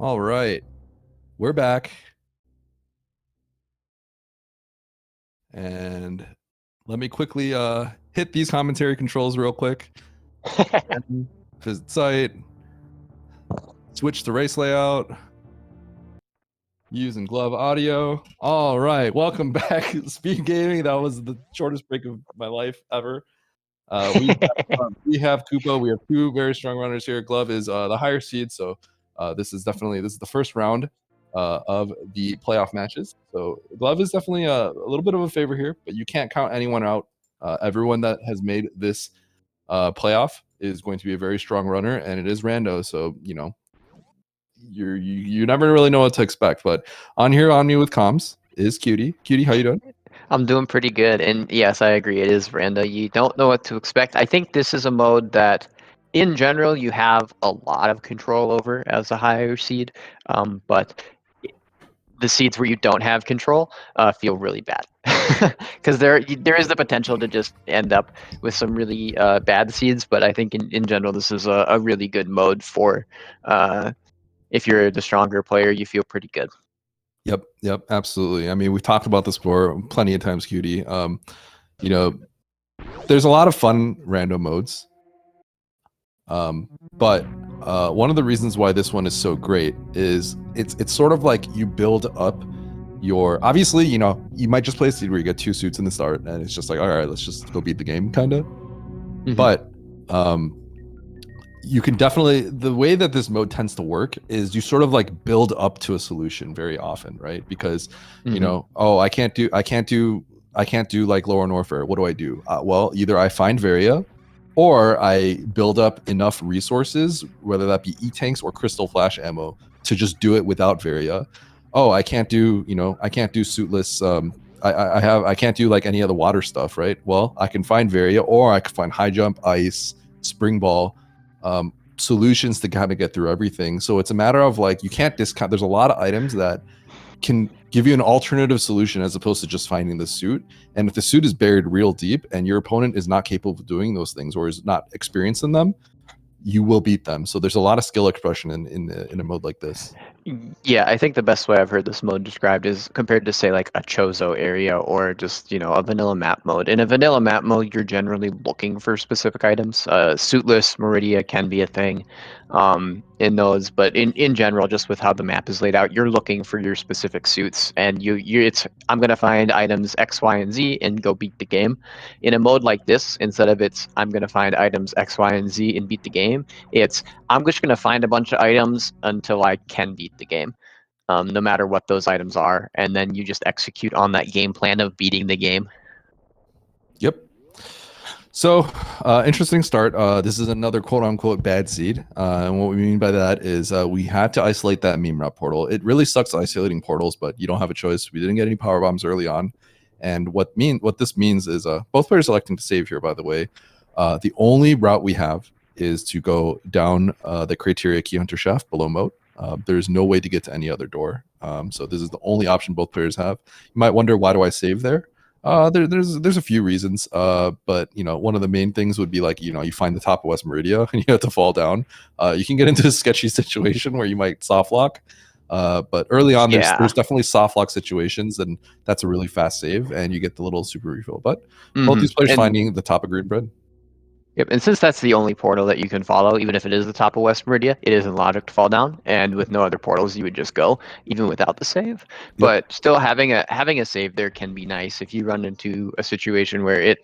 All right, we're back. And let me quickly hit these commentary controls real quick. Visit site, switch to race layout, using glove audio. All right, welcome back. Speedgaming. That was the shortest break of my life ever. We have kupppo. We have two very strong runners here. Glove is the higher seed, so this is the first round of the playoff matches. So Glove is definitely a little bit of a favor here, but you can't count anyone out. Everyone that has made this playoff is going to be a very strong runner, and it is rando. So you never really know what to expect. But on me with comms is Cutie. Cutie, how you doing? I'm doing pretty good, and yes, I agree. It is rando. You don't know what to expect. I think this is a mode that, in general, you have a lot of control over as a higher seed, but the seeds where you don't have control feel really bad because there is the potential to just end up with some really bad seeds. But I think in general, this is a really good mode for if you're the stronger player, you feel pretty good. Yep, absolutely. I mean, we've talked about this before plenty of times, Cutie. There's a lot of fun random modes. But one of the reasons why this one is so great is it's sort of like you build up your, obviously, you might just play a seed where you get two suits in the start and it's just like, all right, let's just go beat the game, kind of. Mm-hmm. But you can definitely, the way that this mode tends to work is you sort of like build up to a solution very often, right? Because I can't do like Lower Norfair. What do I do? Well, either I find Varia, or I build up enough resources, whether that be E-tanks or crystal flash ammo, to just do it without Varia. Oh, I can't do suitless. I can't do like any of the water stuff, right? Well, I can find Varia, or I can find high jump, ice, spring ball, solutions to kind of get through everything. So it's a matter of like, you can't discount. There's a lot of items that can give you an alternative solution as opposed to just finding the suit. And if the suit is buried real deep and your opponent is not capable of doing those things or is not experienced in them, you will beat them. So there's a lot of skill expression in a mode like this. Yeah, I think the best way I've heard this mode described is compared to, say, like a Chozo area or just, a vanilla map mode. In a vanilla map mode, you're generally looking for specific items. Suitless Meridia can be a thing in those, but in general, just with how the map is laid out, you're looking for your specific suits, and I'm going to find items X, Y, and Z and go beat the game. In a mode like this, instead of I'm going to find items X, Y, and Z and beat the game, I'm just going to find a bunch of items until I can beat the game, no matter what those items are. And then you just execute on that game plan of beating the game. Yep. So, interesting start. This is another quote-unquote bad seed. And what we mean by that is we had to isolate that meme route portal. It really sucks isolating portals, but you don't have a choice. We didn't get any power bombs early on. And what this means is both players electing to save here, by the way. The only route we have is to go down the criteria key hunter shaft below moat. There's no way to get to any other door. So this is the only option both players have. You might wonder, why do I save there? There's a few reasons, but one of the main things would be like, you find the top of West Meridia and you have to fall down. You can get into a sketchy situation where you might soft lock. But early on, there's definitely soft lock situations, and that's a really fast save, and you get the little super refill. But both these players finding the top of Green Bread. Yep, and since that's the only portal that you can follow, even if it is the top of West Meridia, it isn't logic to fall down. And with no other portals, you would just go, even without the save. Yep. But still, having a save there can be nice if you run into a situation where it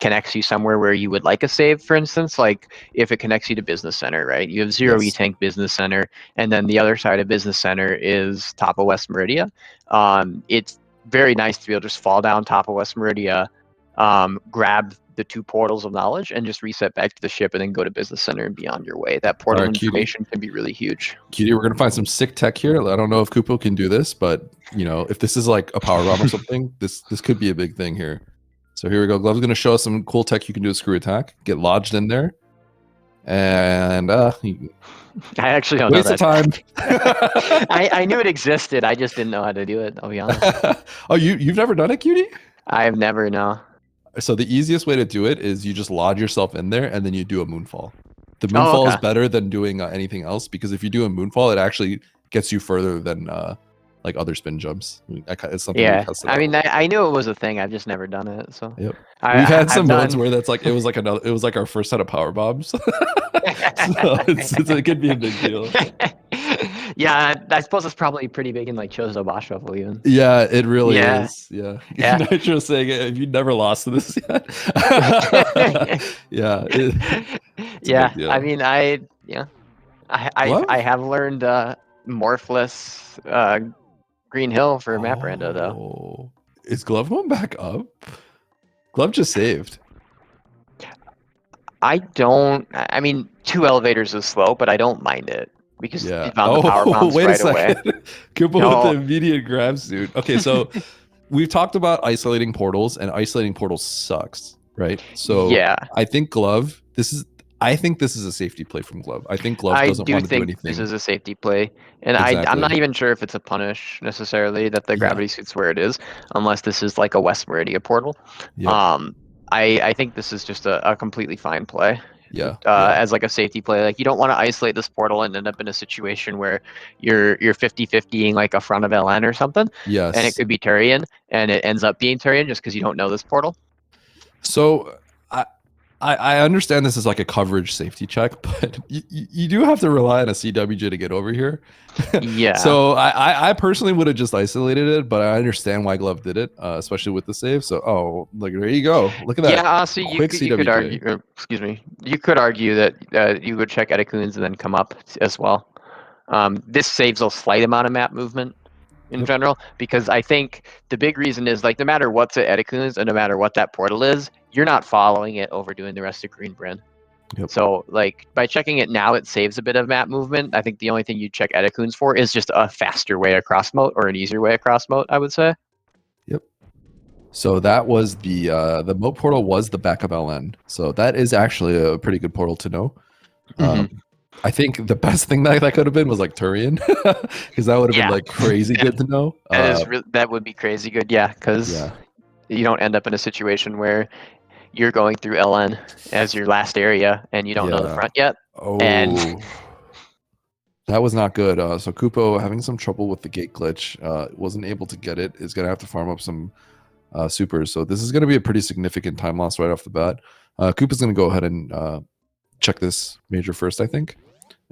connects you somewhere where you would like a save. For instance, like if it connects you to Business Center, right? You have zero E-tank Business Center, and then the other side of Business Center is top of West Meridia. It's very nice to be able to just fall down top of West Meridia, grab the two portals of knowledge and just reset back to the ship and then go to Business Center and be on your way. That portal information can be really huge. Cutie, we're going to find some sick tech here. I don't know if kupppo can do this, but if this is like a power bomb or something, this could be a big thing here. So here we go. Glove's going to show us some cool tech you can do a screw attack. Get lodged in there. And I actually don't know that. Waste of time. I knew it existed. I just didn't know how to do it, I'll be honest. Oh, you've never done it, Cutie? I've never, no. So the easiest way to do it is you just lodge yourself in there and then you do a moonfall. The moonfall is better than doing anything else, because if you do a moonfall, it actually gets you further than like other spin jumps. It's something we Yeah, tested I out. mean, I knew it was a thing. I've just never done it. So Yep. We've had some I've modes done. where that's like it was like our first set of power bombs. So it could be a big deal. Yeah, I suppose it's probably pretty big in like Chozo Boss Shuffle even. Yeah, it really Yeah, is. Yeah. yeah. Nitro saying if you never lost to this yet. Yeah, it's a Yeah, big I deal. mean, yeah, I Glove? have learned Morphless Green Hill for Map Rando though. Oh. Is Glove going back up? Glove just saved. I don't. I mean, 2 elevators is slow, but I don't mind it because Yeah. you found the power Oh, bombs wait a right away. second. Kupo with the No, immediate grab suit. Okay, so we've talked about isolating portals, and isolating portals sucks, right? So yeah, I think Glove, I think this is a safety play from Glove. I think Glove I doesn't do want to do think this anything. is a safety play, and I'm not Exactly. even sure if it's a punish necessarily that the Yeah. gravity suit's where it is, unless this is like a West Meridia portal. Yep. Um, I think this is just a completely fine play. Yeah. Yeah. As like a safety play, like you don't want to isolate this portal and end up in a situation where you're 50-50ing like a front of LN or something, and it Yes. could be Turian, and it ends up being Turian just because you don't know this portal. So I understand this is like a coverage safety check, but you do have to rely on a CWJ to get over here. Yeah, So I personally would have just isolated it, but I understand why Glove did it, especially with the save. So like there you go. Look at that yeah. Honestly, quick you could CWJ. argue, or, excuse me, you could argue that you would check Eticoons and then come up as well. This saves a slight amount of map movement in Yep. general, because I think the big reason is like no matter what's at Eticoons and no matter what that portal is, you're not following it over doing the rest of Green Bryn. Yep. So like by checking it now, it saves a bit of map movement. I think the only thing you check Eticoons for is just a faster way across moat or an easier way across moat, I would say. Yep. So that was the moat portal was the backup LN. So that is actually a pretty good portal to know. I think the best thing that could have been was like Turian, because that would have been Yeah, like crazy good to know. that would be crazy good. Yeah, because Yeah. you don't end up in a situation where you're going through LN as your last area and you don't know the Yeah. front yet. And Oh, that was not good. So Kupo having some trouble with the gate glitch, wasn't able to get it. Is gonna have to farm up some supers. So this is gonna be a pretty significant time loss right off the bat. Koopa's gonna go ahead and check this major first, I think,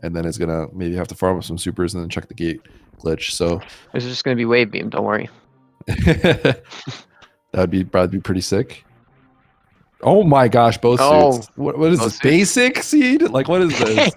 and then it's gonna maybe have to farm up some supers and then check the gate glitch. So this is just going to be wave beam. Don't worry. that would probably be pretty sick. Oh my gosh, both Oh, suits. What is both this? suits. Basic seed? Like what is this?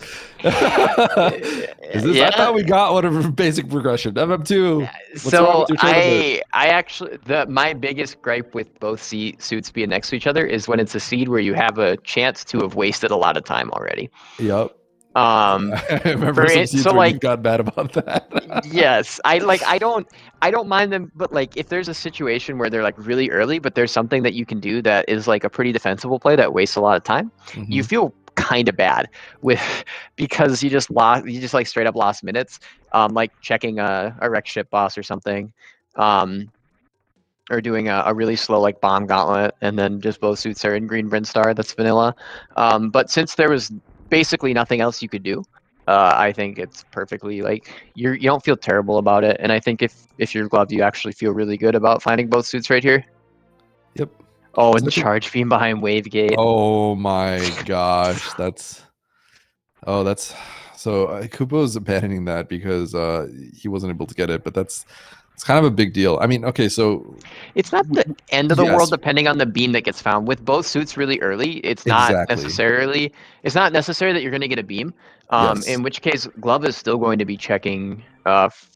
Is this? I thought we got one of basic progression. MM2. What's wrong So with your tournament? I actually my biggest gripe with both suits being next to each other is when it's a seed where you have a chance to have wasted a lot of time already. Yep. Um, I remember some seeds so where like you got bad about that. yes, I don't mind them, but like if there's a situation where they're like really early, but there's something that you can do that is like a pretty defensible play that wastes a lot of time, you Mhm. feel kind of bad with because you just like straight up lost minutes, like checking a wreck ship boss or something, or doing a really slow like bomb gauntlet, and then just both suits are in green Bryn Star. That's vanilla. But since there was basically nothing else you could do, I think it's perfectly like you don't feel terrible about it, and I think if you're Glove, you actually feel really good about finding both suits right here. Yep. Oh, So and I think. charge beam behind wave gate. Oh my gosh, that's. Oh, that's. So Kupo's abandoning that because he wasn't able to get it, but it's kind of a big deal. I mean, okay, so It's not the end of the world yes, depending on the beam that gets found. With both suits really early, exactly. it's not necessary that you're going to get a beam. Yes, In which case, Glove is still going to be checking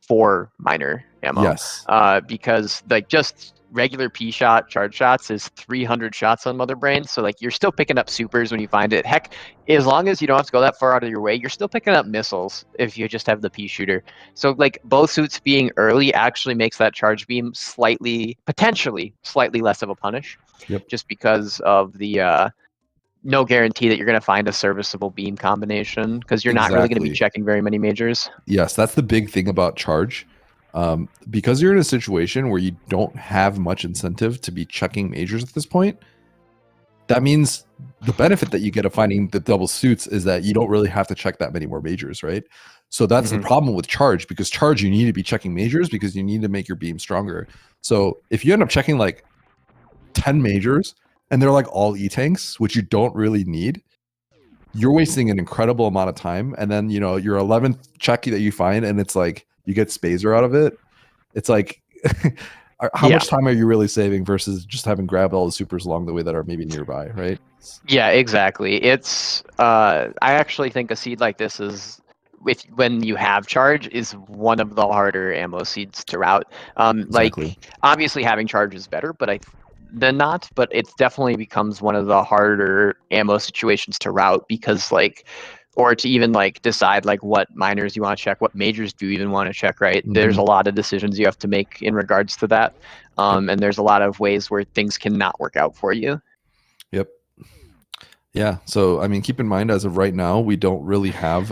for minor ammo, yes, because like just regular P shot charge shots is 300 shots on Mother Brain. So like you're still picking up supers when you find it. Heck, as long as you don't have to go that far out of your way, you're still picking up missiles if you just have the P shooter. So like both suits being early actually makes that charge beam potentially slightly less of a punish, yep, just because of the no guarantee that you're going to find a serviceable beam combination because you're not really going to be exactly. checking very many majors. Yes, that's the big thing about charge. Because you're in a situation where you don't have much incentive to be checking majors at this point, that means the benefit that you get of finding the double suits is that you don't really have to check that many more majors, right? So that's the problem with charge, because charge, you need to be checking majors because you need to make your beam stronger. So if you end up checking like 10 majors and they're like all E-tanks, which you don't really need, you're wasting an incredible amount of time. And then, you know, your 11th check that you find and it's like you get Spazer out of it. It's like, how much time are you really saving versus just having grabbed all the supers along the way that are maybe nearby, right? Yeah, exactly. It's I actually think a seed like this is, when you have charge, is one of the harder ammo seeds to route. Exactly. Like obviously having charge is better, but than not, but it definitely becomes one of the harder ammo situations to route, because like, or to even like decide like what minors you want to check, what majors do you even want to check, right? There's a lot of decisions you have to make in regards to that. And there's a lot of ways where things cannot work out for you. Yep. Yeah. So, I mean, keep in mind, as of right now, we don't really have,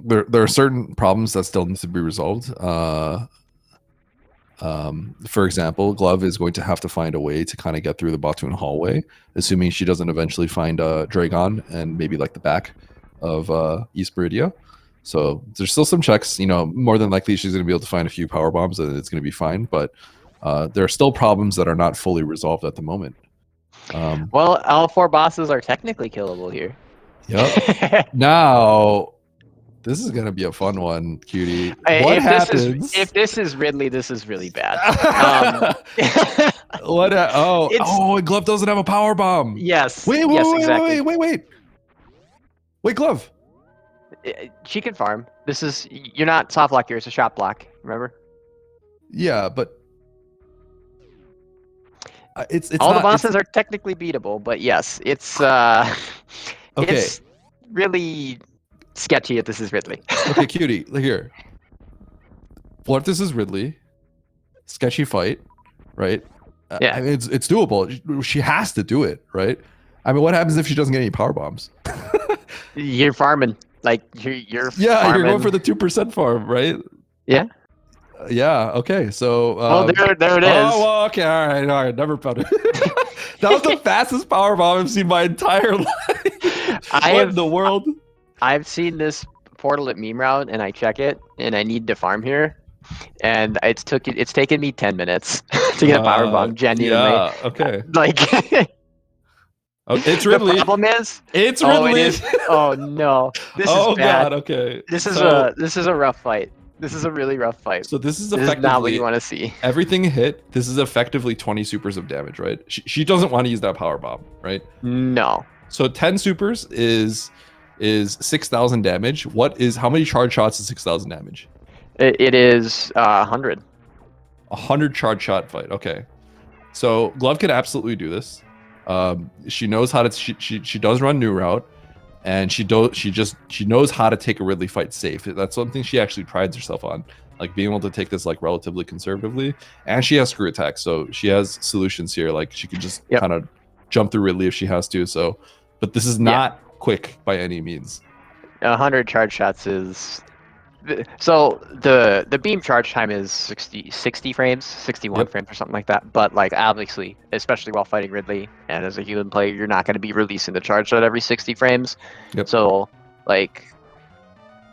there are certain problems that still need to be resolved. For example, Glove is going to have to find a way to kind of get through the Batoon hallway, assuming she doesn't eventually find Dragon and maybe like the back of East Meridia. So there's still some checks. You know, more than likely she's going to be able to find a few power bombs and it's going to be fine. But there are still problems that are not fully resolved at the moment. Well, all 4 bosses are technically killable here. Yep. Now, this is gonna be a fun one, cutie. What happens if this is Ridley? This is really bad. What? And Glove doesn't have a power bomb. Yes. Wait, Exactly. Wait, Glove. She can farm. You're not soft block here. It's a shot block. Remember? Yeah, but it's all not, the bosses are technically beatable, but yes, it's okay. It's really sketchy if this is Ridley. Okay, cutie, look here. What if this is Ridley? Sketchy fight, right? Yeah, I mean, it's doable. She has to do it, right? I mean, what happens if she doesn't get any power bombs? You're farming, like you're yeah, farming. You're going for the 2% farm, right? Yeah. Yeah. Okay. So. There it is. Oh, well, okay. All right. Never found it. That was the fastest power bomb I've seen my entire life. What in the world? I've seen this portal at meme route, and I check it, and I need to farm here, and it's taken me 10 minutes to get a power bomb. Genuinely. Yeah. Okay. Like. It's Ridley. The problem is, it's Ridley. It is. Oh no, this is bad. God. Okay. This is a rough fight. This is a really rough fight. So this is not what you want to see. Everything hit. This is effectively 20 supers of damage, right? She doesn't want to use that power bomb, right? No. So 10 supers is 6,000 damage. How many charge shots is 6,000 damage? It is 100. 100 charge shot fight. Okay. So Glove could absolutely do this. She knows how to. She does run new route, and she knows how to take a Ridley fight safe. That's something she actually prides herself on, like being able to take this like relatively conservatively. And she has screw attack, so she has solutions here. Like she could just kind of jump through Ridley if she has to. So, but this is not quick by any means. 100 charge shots is. So the beam charge time is 60 frames, 61 frames or something like that. But like obviously, especially while fighting Ridley and as a human player, you're not going to be releasing the charge shot every 60 frames. So like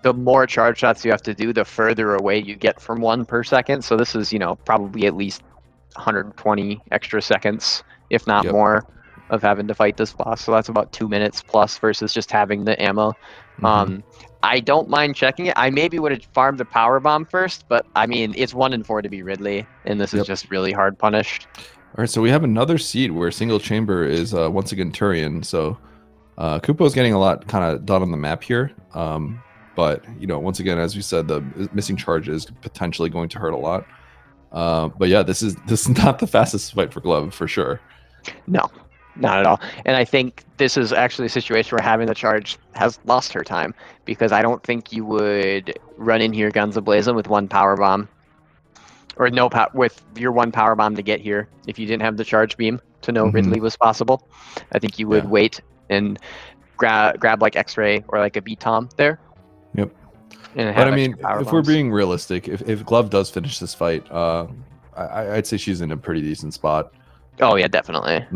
the more charge shots you have to do, the further away you get from 1 per second. So this is, probably at least 120 extra seconds, if not more, of having to fight this boss. So that's about 2 minutes plus versus just having the ammo. I don't mind checking it. I maybe would have farmed the power bomb first, but I mean, it's 1 in 4 to be Ridley, and this is just really hard punished. All right, so we have another seed where single chamber is once again Turian. So Kupo is getting a lot kind of done on the map here. But once again, as we said, the missing charge is potentially going to hurt a lot. But yeah, this is not the fastest fight for Glove for sure. No. Not at all. And I think this is actually a situation where having the charge has lost her time, because I don't think you would run in here guns ablazing with 1 power bomb, or with your 1 power bomb to get here if you didn't have the charge beam to know Ridley was possible. I think you would wait and grab like X-ray or like a B-Tom there. Yep. But I mean, if we're being realistic, if Glove does finish this fight, I'd say she's in a pretty decent spot. Oh yeah, definitely.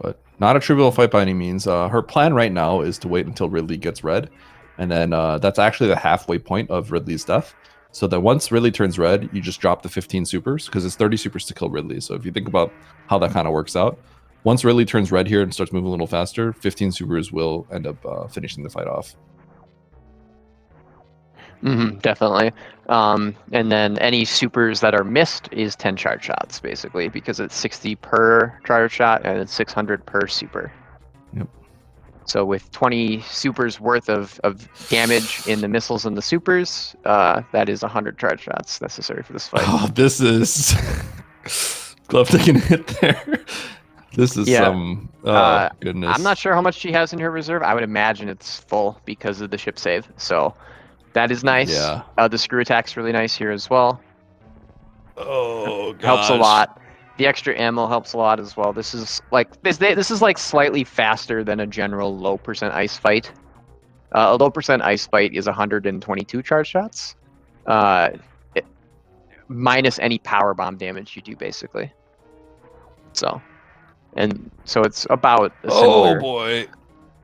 But not a trivial fight by any means. Her plan right now is to wait until Ridley gets red, and then that's actually the halfway point of Ridley's death. So that once Ridley turns red, you just drop the 15 supers because it's 30 supers to kill Ridley. So if you think about how that kind of works out, once Ridley turns red here and starts moving a little faster, 15 supers will end up finishing the fight off. Definitely. And then any supers that are missed is 10 charge shots, basically, because it's 60 per charge shot and it's 600 per super. Yep. So with 20 supers worth of damage in the missiles and the supers, that is 100 charge shots necessary for this fight. Oh, this is Glove taking a hit there. This is some goodness. I'm not sure how much she has in her reserve. I would imagine it's full because of the ship save. So that is nice. Yeah. The screw attack's really nice here as well. Oh, gosh. Helps a lot. The extra ammo helps a lot as well. This is like slightly faster than a general low percent ice fight. A low percent ice fight is 122 charge shots, minus any power bomb damage you do, basically. So it's about a similar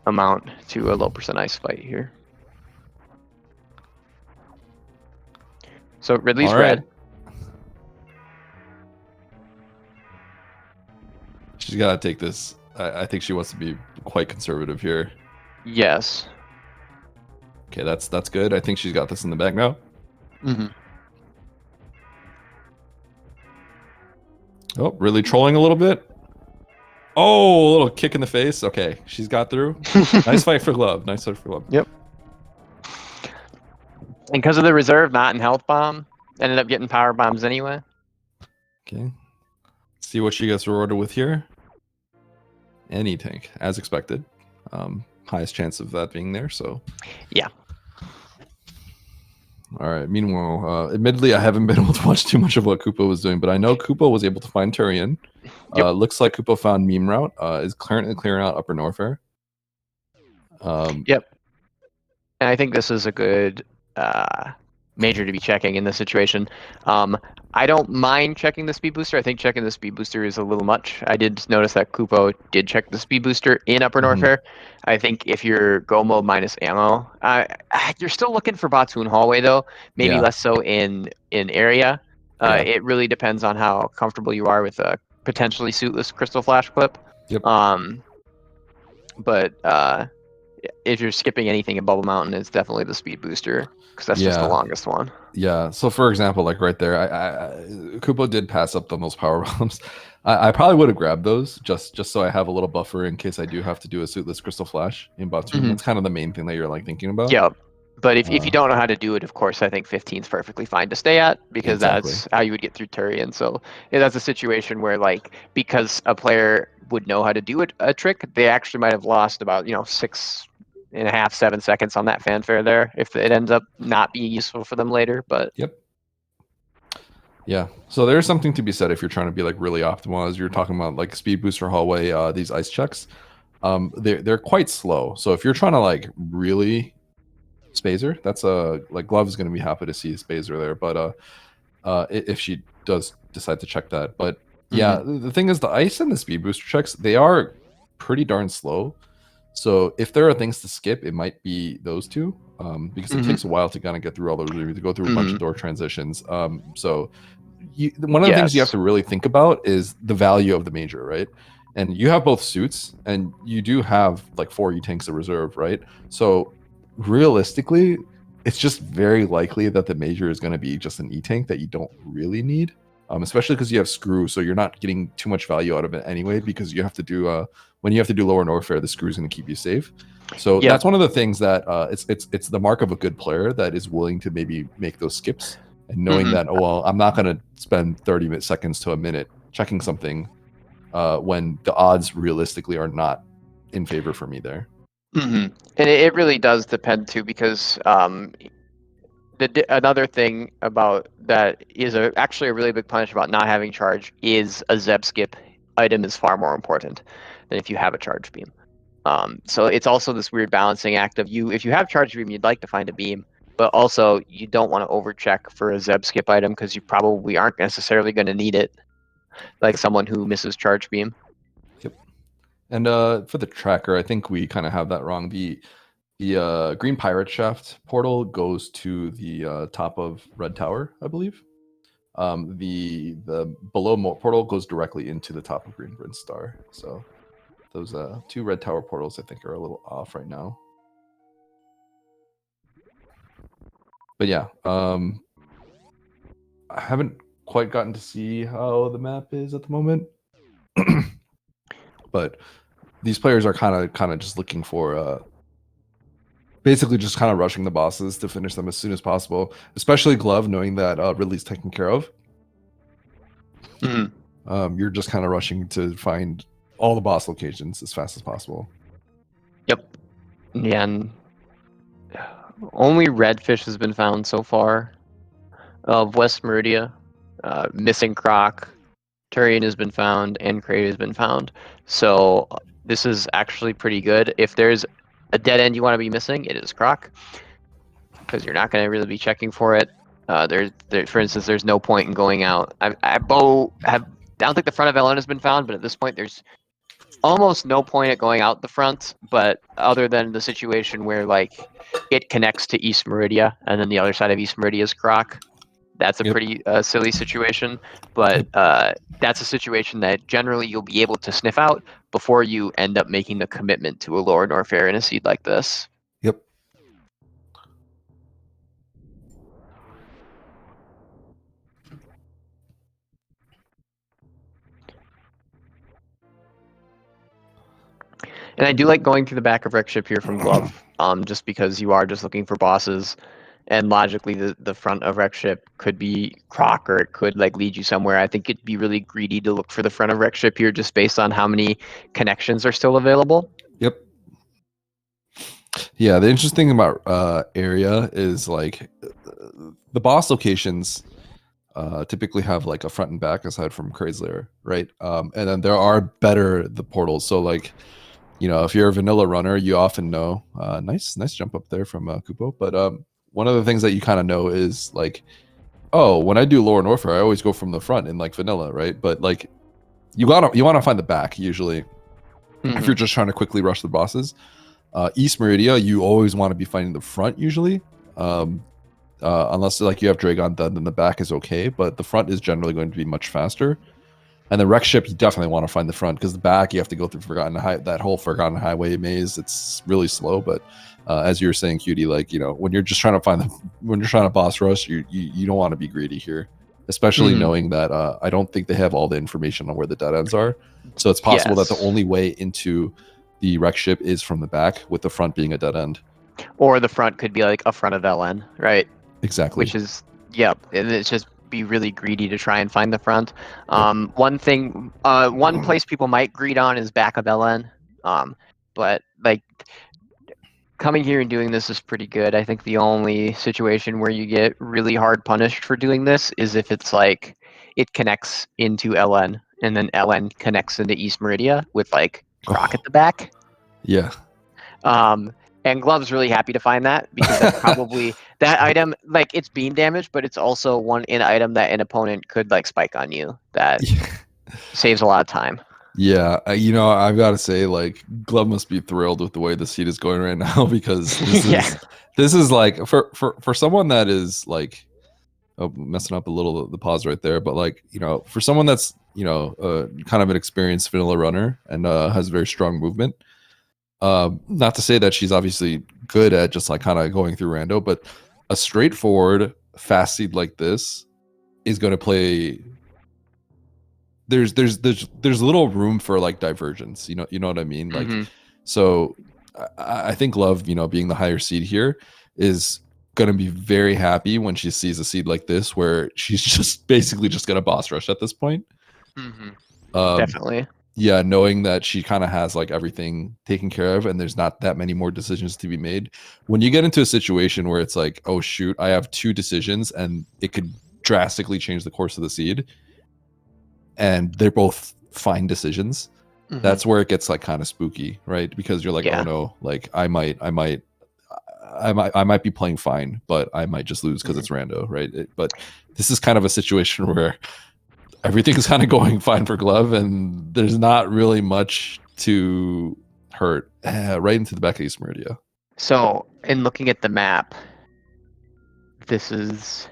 amount to a low percent ice fight here. So Ridley's red. She's got to take this. I think she wants to be quite conservative here. Yes. Okay, that's good. I think she's got this in the bag now. Oh, really trolling a little bit. Oh, a little kick in the face. Okay, she's got through. Nice fight for Glove. Nice fight for Glove. Yep. And because of the reserve not in health bomb, ended up getting power bombs anyway. Okay. See what she gets rewarded with here. Any tank, as expected. Highest chance of that being there, so. Yeah. All right. Meanwhile, admittedly, I haven't been able to watch too much of what Kupppo was doing, but I know Kupppo was able to find Turian. Yep. Looks like Kupppo found Meme Route. Is currently clearing out Upper Norfair. Yep. And I think this is a good major to be checking in this situation. I don't mind checking the speed booster. I think checking the speed booster is a little much. I did notice that Kupppo did check the speed booster in Upper Norfair. I think if you're go mode minus ammo, you're still looking for Batoon hallway though. Maybe less so in area. It really depends on how comfortable you are with a potentially suitless crystal flash clip. Yep. But if you're skipping anything in Bubble Mountain, it's definitely the speed booster because that's just the longest one. Yeah. So for example, like right there, Kupppo did pass up on those power bombs. I probably would have grabbed those just so I have a little buffer in case I do have to do a suitless crystal flash in Batoon. That's kind of the main thing that you're like thinking about. Yeah. But if you don't know how to do it, of course, I think 15 is perfectly fine to stay at because that's how you would get through Turian. So that's a situation where, like, because a player would know how to do a trick, they actually might have lost about 6.5, 7 seconds on that fanfare there if it ends up not being useful for them later. But yeah, so there's something to be said if you're trying to be like really optimal, as you're talking about like speed booster hallway, these ice checks, they're quite slow. So if you're trying to like really spazer, that's like Glove is going to be happy to see spazer there, but if she does decide to check that. But yeah, the thing is, the ice and the speed booster checks, they are pretty darn slow. So if there are things to skip, it might be those two, because it takes a while to kind of get through all those, to go through a bunch of door transitions. So one of the things you have to really think about is the value of the major, right? And you have both suits, and you do have like 4 E-tanks of reserve, right? So realistically, it's just very likely that the major is going to be just an E-tank that you don't really need, especially because you have screw, so you're not getting too much value out of it anyway, because you have to do when you have to do lower Norfair, the screw is going to keep you safe. So that's one of the things that it's the mark of a good player that is willing to maybe make those skips, and knowing that, oh well, I'm not going to spend 30 seconds to a minute checking something when the odds realistically are not in favor for me there. And it really does depend too, because another thing about that is actually a really big punish about not having charge is a Zeb skip item is far more important than if you have a charge beam. So it's also this weird balancing act of if you have charge beam, you'd like to find a beam, but also you don't want to overcheck for a Zeb skip item because you probably aren't necessarily going to need it. like someone who misses charge beam. Yep. And for the tracker, I think we kind of have that wrong. The green pirate shaft portal goes to the top of red tower, I believe. The below portal goes directly into the top of green bridge star. So those two red tower portals, I think, are a little off right now. But yeah, I haven't quite gotten to see how the map is at the moment. But these players are kind of just looking for basically just kind of rushing the bosses to finish them as soon as possible, especially Glove, knowing that Ridley's taken care of. You're just kind of rushing to find all the boss locations as fast as possible. Yep. Yeah, and only redfish has been found so far of West Meridia. Missing Croc, Turian has been found, and Crate has been found. So this is actually pretty good. If there's a dead end you want to be missing, it is Croc, because you're not going to really be checking for it. For instance, there's no point in going out. I don't think the front of LN has been found, but at this point, there's almost no point at going out the front. But other than the situation where like it connects to East Meridia, and then the other side of East Meridia is Croc. That's a pretty silly situation, but that's a situation that generally you'll be able to sniff out before you end up making the commitment to a Lower Norfair in a seed like this. Yep. And I do like going through the back of Wreck Ship here from Glove, just because you are just looking for bosses. And logically, the front of Wreck Ship could be Croc, or it could like lead you somewhere. I think it'd be really greedy to look for the front of Wreck Ship here, just based on how many connections are still available. Yep. Yeah, the interesting thing about area is like the boss locations typically have like a front and back aside from Chrysler, right? And then there are the portals. So like, you know, if you're a vanilla runner, you often know. Nice jump up there from kupppo. But one of the things that you kind of know is like, oh, when I do Lower Norfair, I always go from the front in like vanilla, right? But like, you want to find the back usually if you're just trying to quickly rush the bosses. East Meridia, you always want to be finding the front usually, unless like you have Dragon, then the back is okay. But the front is generally going to be much faster. And the Wreck Ship, you definitely want to find the front, because the back you have to go through that whole Forgotten Highway maze. It's really slow, but as you were saying, Cutie, like, you know, when you're just trying to when you're trying to boss rush, you don't want to be greedy here, especially knowing that I don't think they have all the information on where the dead ends are. So it's possible that the only way into the Wreck Ship is from the back, with the front being a dead end. Or the front could be like a front of LN, right? Exactly. Which is, and it's just be really greedy to try and find the front. One place people might greed on is back of LN. But like coming here and doing this is pretty good. I think the only situation where you get really hard punished for doing this is if it's like it connects into LN, and then LN connects into East Meridia with like Croc at the back. Yeah. And Glove's really happy to find that, because that's probably that item, like it's beam damage, but it's also an item that an opponent could like spike on you that saves a lot of time. Yeah, you know, I've got to say, like, Glove must be thrilled with the way the seed is going right now, because this is like for someone that is like, messing up a little the pause right there, but like, you know, for someone that's, you know, kind of an experienced vanilla runner and has very strong movement. Not to say that she's obviously good at just like kind of going through rando, but a straightforward fast seed like this is going to play. There's little room for like divergence. You know what I mean? Like, so I think Love, you know, being the higher seed here, is going to be very happy when she sees a seed like this, where she's just basically just going to boss rush at this point. Definitely. Yeah, knowing that she kind of has like everything taken care of and there's not that many more decisions to be made. When you get into a situation where it's like, oh shoot, I have two decisions and it could drastically change the course of the seed, and they're both fine decisions, that's where it gets like kind of spooky, right? Because you're like, oh no, like I might be playing fine, but I might just lose because it's rando, right? But this is kind of a situation where everything's kind of going fine for Glove, and there's not really much to hurt. Right into the back of East Meridia. So, in looking at the map, this is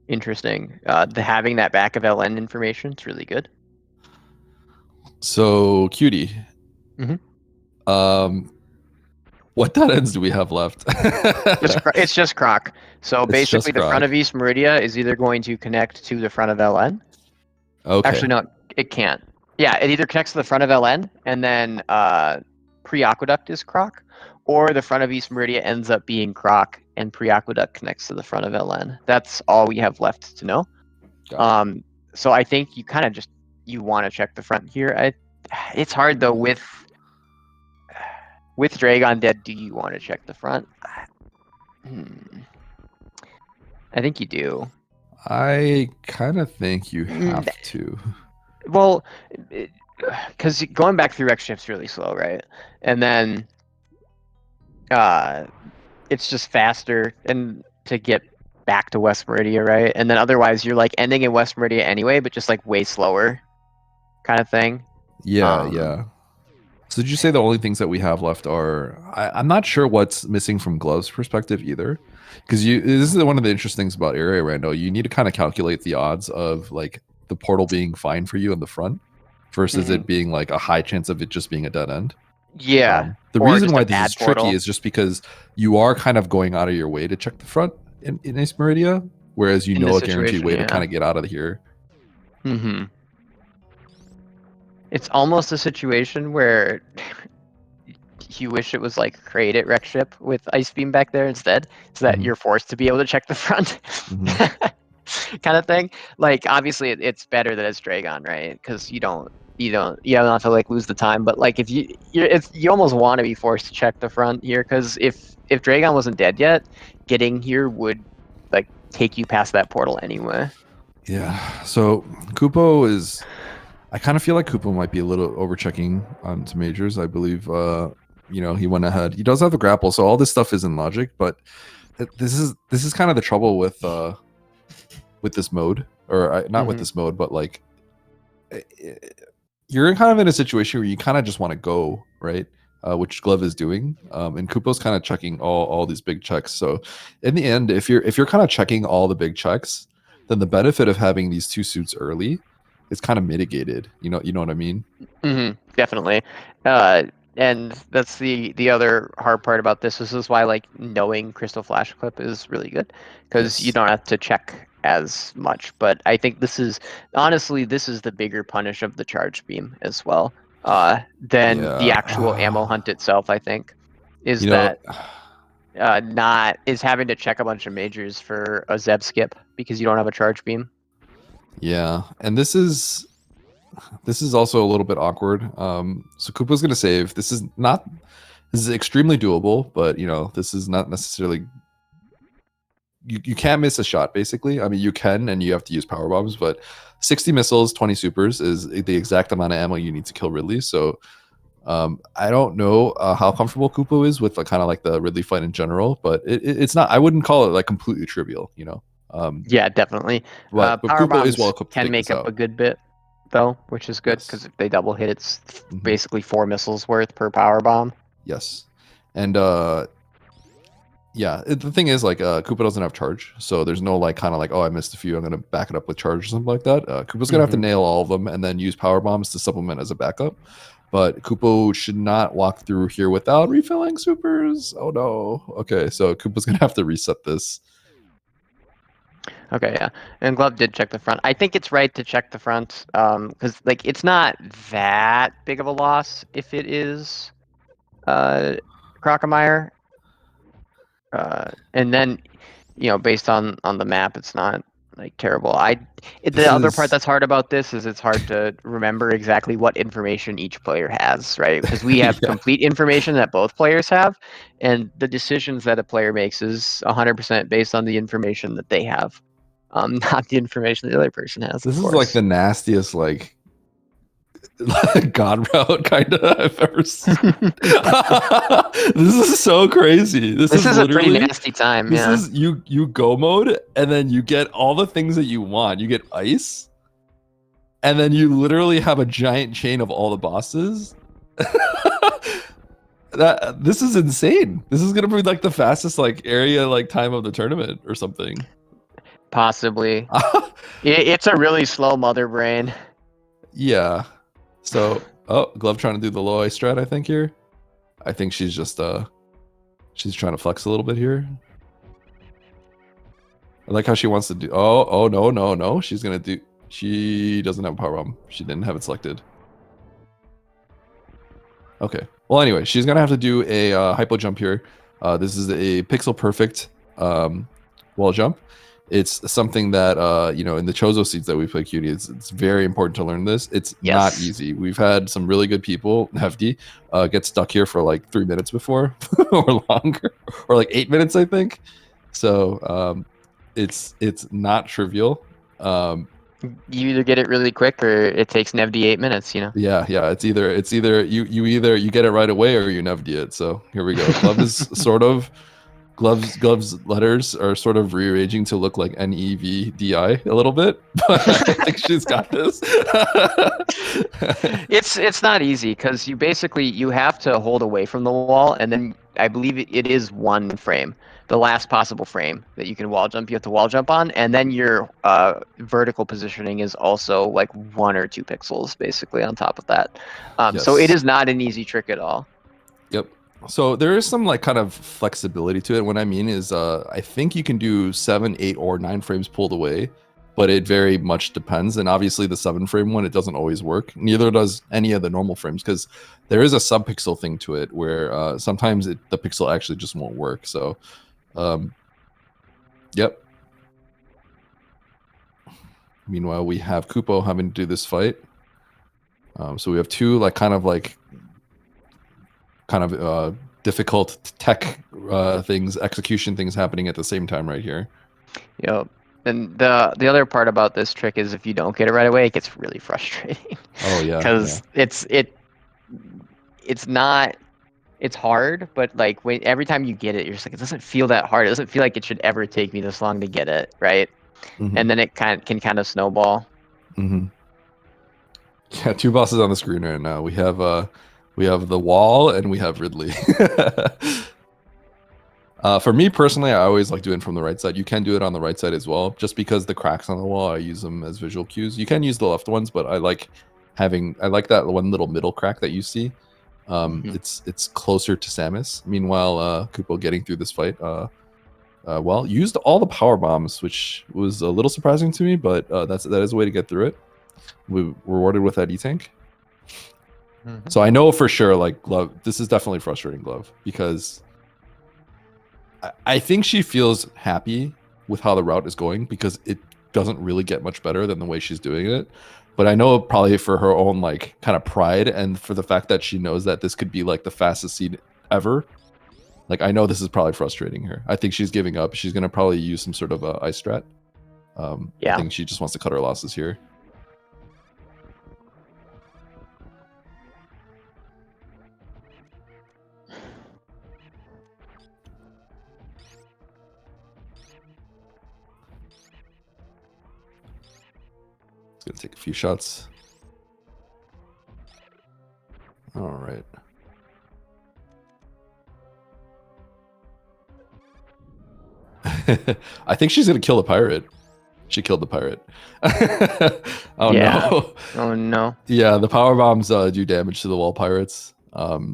interesting. Having that back of LN information is really good. So, Cutie. Mhm. What dead ends do we have left? It's just Croc. So It's basically, just the front Croc. of East Meridia is either going to connect to the front of LN. Okay. Actually, no, it can't. Yeah, it either connects to the front of LN, and then pre-aqueduct is Croc, or the front of East Meridia ends up being Croc, and pre-aqueduct connects to the front of LN. That's all we have left to know. Got it. So I think you kind of just want to check the front here. It's hard though with Dragon dead. Do you want to check the front? I think you do. I kind of think you have to. Well, because going back through X shift's really slow, right? And then it's just faster and to get back to West Meridia, right? And then otherwise you're like ending in West Meridia anyway, but just like way slower kind of thing. Yeah, yeah. So did you say the only things that we have left are... I'm not sure what's missing from Glove's perspective either. Because this is one of the interesting things about area rando. You need to kind of calculate the odds of like the portal being fine for you in the front versus it being like a high chance of it just being a dead end. Yeah. The reason why this is tricky is just because you are kind of going out of your way to check the front in East Meridia, whereas you know a guaranteed way to kind of get out of here. It's almost a situation where you wish it was like create it wreck ship with Ice Beam back there instead, so that you're forced to be able to check the front. Kind of thing. Like obviously it's better that it's Dragon, right? Because you don't have to like lose the time. But like if you almost want to be forced to check the front here, because if Dragon wasn't dead yet, getting here would like take you past that portal anyway. Yeah. So Kupo is... I kind of feel like Kupo might be a little overchecking onto majors. I believe, he went ahead. He does have a grapple, so all this stuff is in logic. But this is kind of the trouble with this mode, or not with this mode, but like you're kind of in a situation where you kind of just want to go, right? Which Glove is doing, and Kupo's kind of checking all these big checks. So in the end, if you're kind of checking all the big checks, then the benefit of having these two suits early is kind of mitigated. You know what I mean? Definitely. And that's the other hard part about this. This is why like knowing Crystal Flash Clip is really good, because you don't have to check as much. But I think this is the bigger punish of the charge beam as well than the actual ammo hunt itself. I think is having to check a bunch of majors for a Zeb skip because you don't have a charge beam. Yeah, and this is also a little bit awkward. So Koopa's gonna save. This is extremely doable, but this is not necessarily... You can't miss a shot, basically. I mean, you can, and you have to use power bombs, but 60 missiles, 20 supers is the exact amount of ammo you need to kill Ridley. So I don't know how comfortable Kupo is with kind of like the Ridley fight in general, but it's not... I wouldn't call it like completely trivial, Yeah, definitely. But power Kupo bombs is well equipped to can take make this up out. a good bit, though, which is good because if they double hit, it's basically 4 missiles worth per power bomb. Yes, and yeah, the thing is like Koopa doesn't have charge, so there's no like kind of like, oh, I missed a few, I'm gonna back it up with charge or something like that. Koopa's gonna have to nail all of them and then use power bombs to supplement as a backup. But Koopa should not walk through here without refilling supers. Oh no. Okay, so Koopa's gonna have to reset this. Okay, yeah. And Glove did check the front. I think it's right to check the front because like it's not that big of a loss if it is Crocomire. And then, based on the map, it's not like terrible. The other part that's hard about this is it's hard to remember exactly what information each player has, right? Because we have complete information that both players have, and the decisions that a player makes is 100% based on the information that they have. Not the information the other person has. This is like the nastiest like God route kind of I've ever seen. This is so crazy. This is a pretty nasty time. This is you go mode and then you get all the things that you want. You get ice, and then you literally have a giant chain of all the bosses. This is insane. This is gonna be like the fastest like area like time of the tournament or something. Possibly. It's a really slow mother brain. Yeah. So, oh, Glove trying to do the low ice strat, I think here. I think she's just she's trying to flex a little bit here. I like how she wants to do. Oh no no no! She's gonna do. She doesn't have a power bomb. She didn't have it selected. Okay. Well, anyway, she's gonna have to do a hypo jump here. This is a pixel perfect wall jump. It's something that you know, in the Chozo seeds that we play Cutie, it's very important to learn this. It's not easy. We've had some really good people, Hefty, get stuck here for like 3 minutes before, or longer, or like 8 minutes, I think. So it's not trivial. You either get it really quick or it takes Nevdi 8 minutes, you know? Yeah, it's either you either you get it right away or you never do it. So here we go. Glove is sort of Glove's letters are sort of rearranging to look like NEVDI a little bit, but I think she's got this. It's not easy because you have to hold away from the wall, and then I believe it is one frame, the last possible frame that you can wall jump. You have to wall jump on, and then your vertical positioning is also like 1 or 2 pixels basically on top of that. So it is not an easy trick at all. Yep. So there is some like kind of flexibility to it. What I mean is, I think you can do 7, 8, or 9 frames pulled away, but it very much depends. And obviously, the 7 frame one, it doesn't always work. Neither does any of the normal frames because there is a subpixel thing to it where sometimes the pixel actually just won't work. So, yep. Meanwhile, we have Kupo having to do this fight. So we have two kind of difficult tech things, execution things happening at the same time right here. Yep. And the other part about this trick is if you don't get it right away, it gets really frustrating. Oh yeah. Because it's hard, but like every time you get it, you're just like, it doesn't feel that hard. It doesn't feel like it should ever take me this long to get it, right? Mm-hmm. And then it can kind of snowball. Mm-hmm. Yeah, 2 bosses on the screen right now. We have the wall and we have Ridley. For me personally, I always like doing it from the right side. You can do it on the right side as well, just because the cracks on the wall, I use them as visual cues. You can use the left ones, but I like that one little middle crack that you see. It's closer to Samus. Meanwhile, Kupo getting through this fight, well, used all the power bombs, which was a little surprising to me, but that is a way to get through it. We were rewarded with that E-Tank. So I know for sure, like, Glove, this is definitely frustrating, Glove, because I think she feels happy with how the route is going because it doesn't really get much better than the way she's doing it. But I know probably for her own like kind of pride and for the fact that she knows that this could be like the fastest seed ever. Like I know this is probably frustrating her. I think she's giving up. She's gonna probably use some sort of ice strat. I think she just wants to cut her losses here. It's gonna take a few shots. All right. I think she's gonna kill the pirate. She killed the pirate. Oh no! Oh no! Yeah, the power bombs do damage to the wall pirates.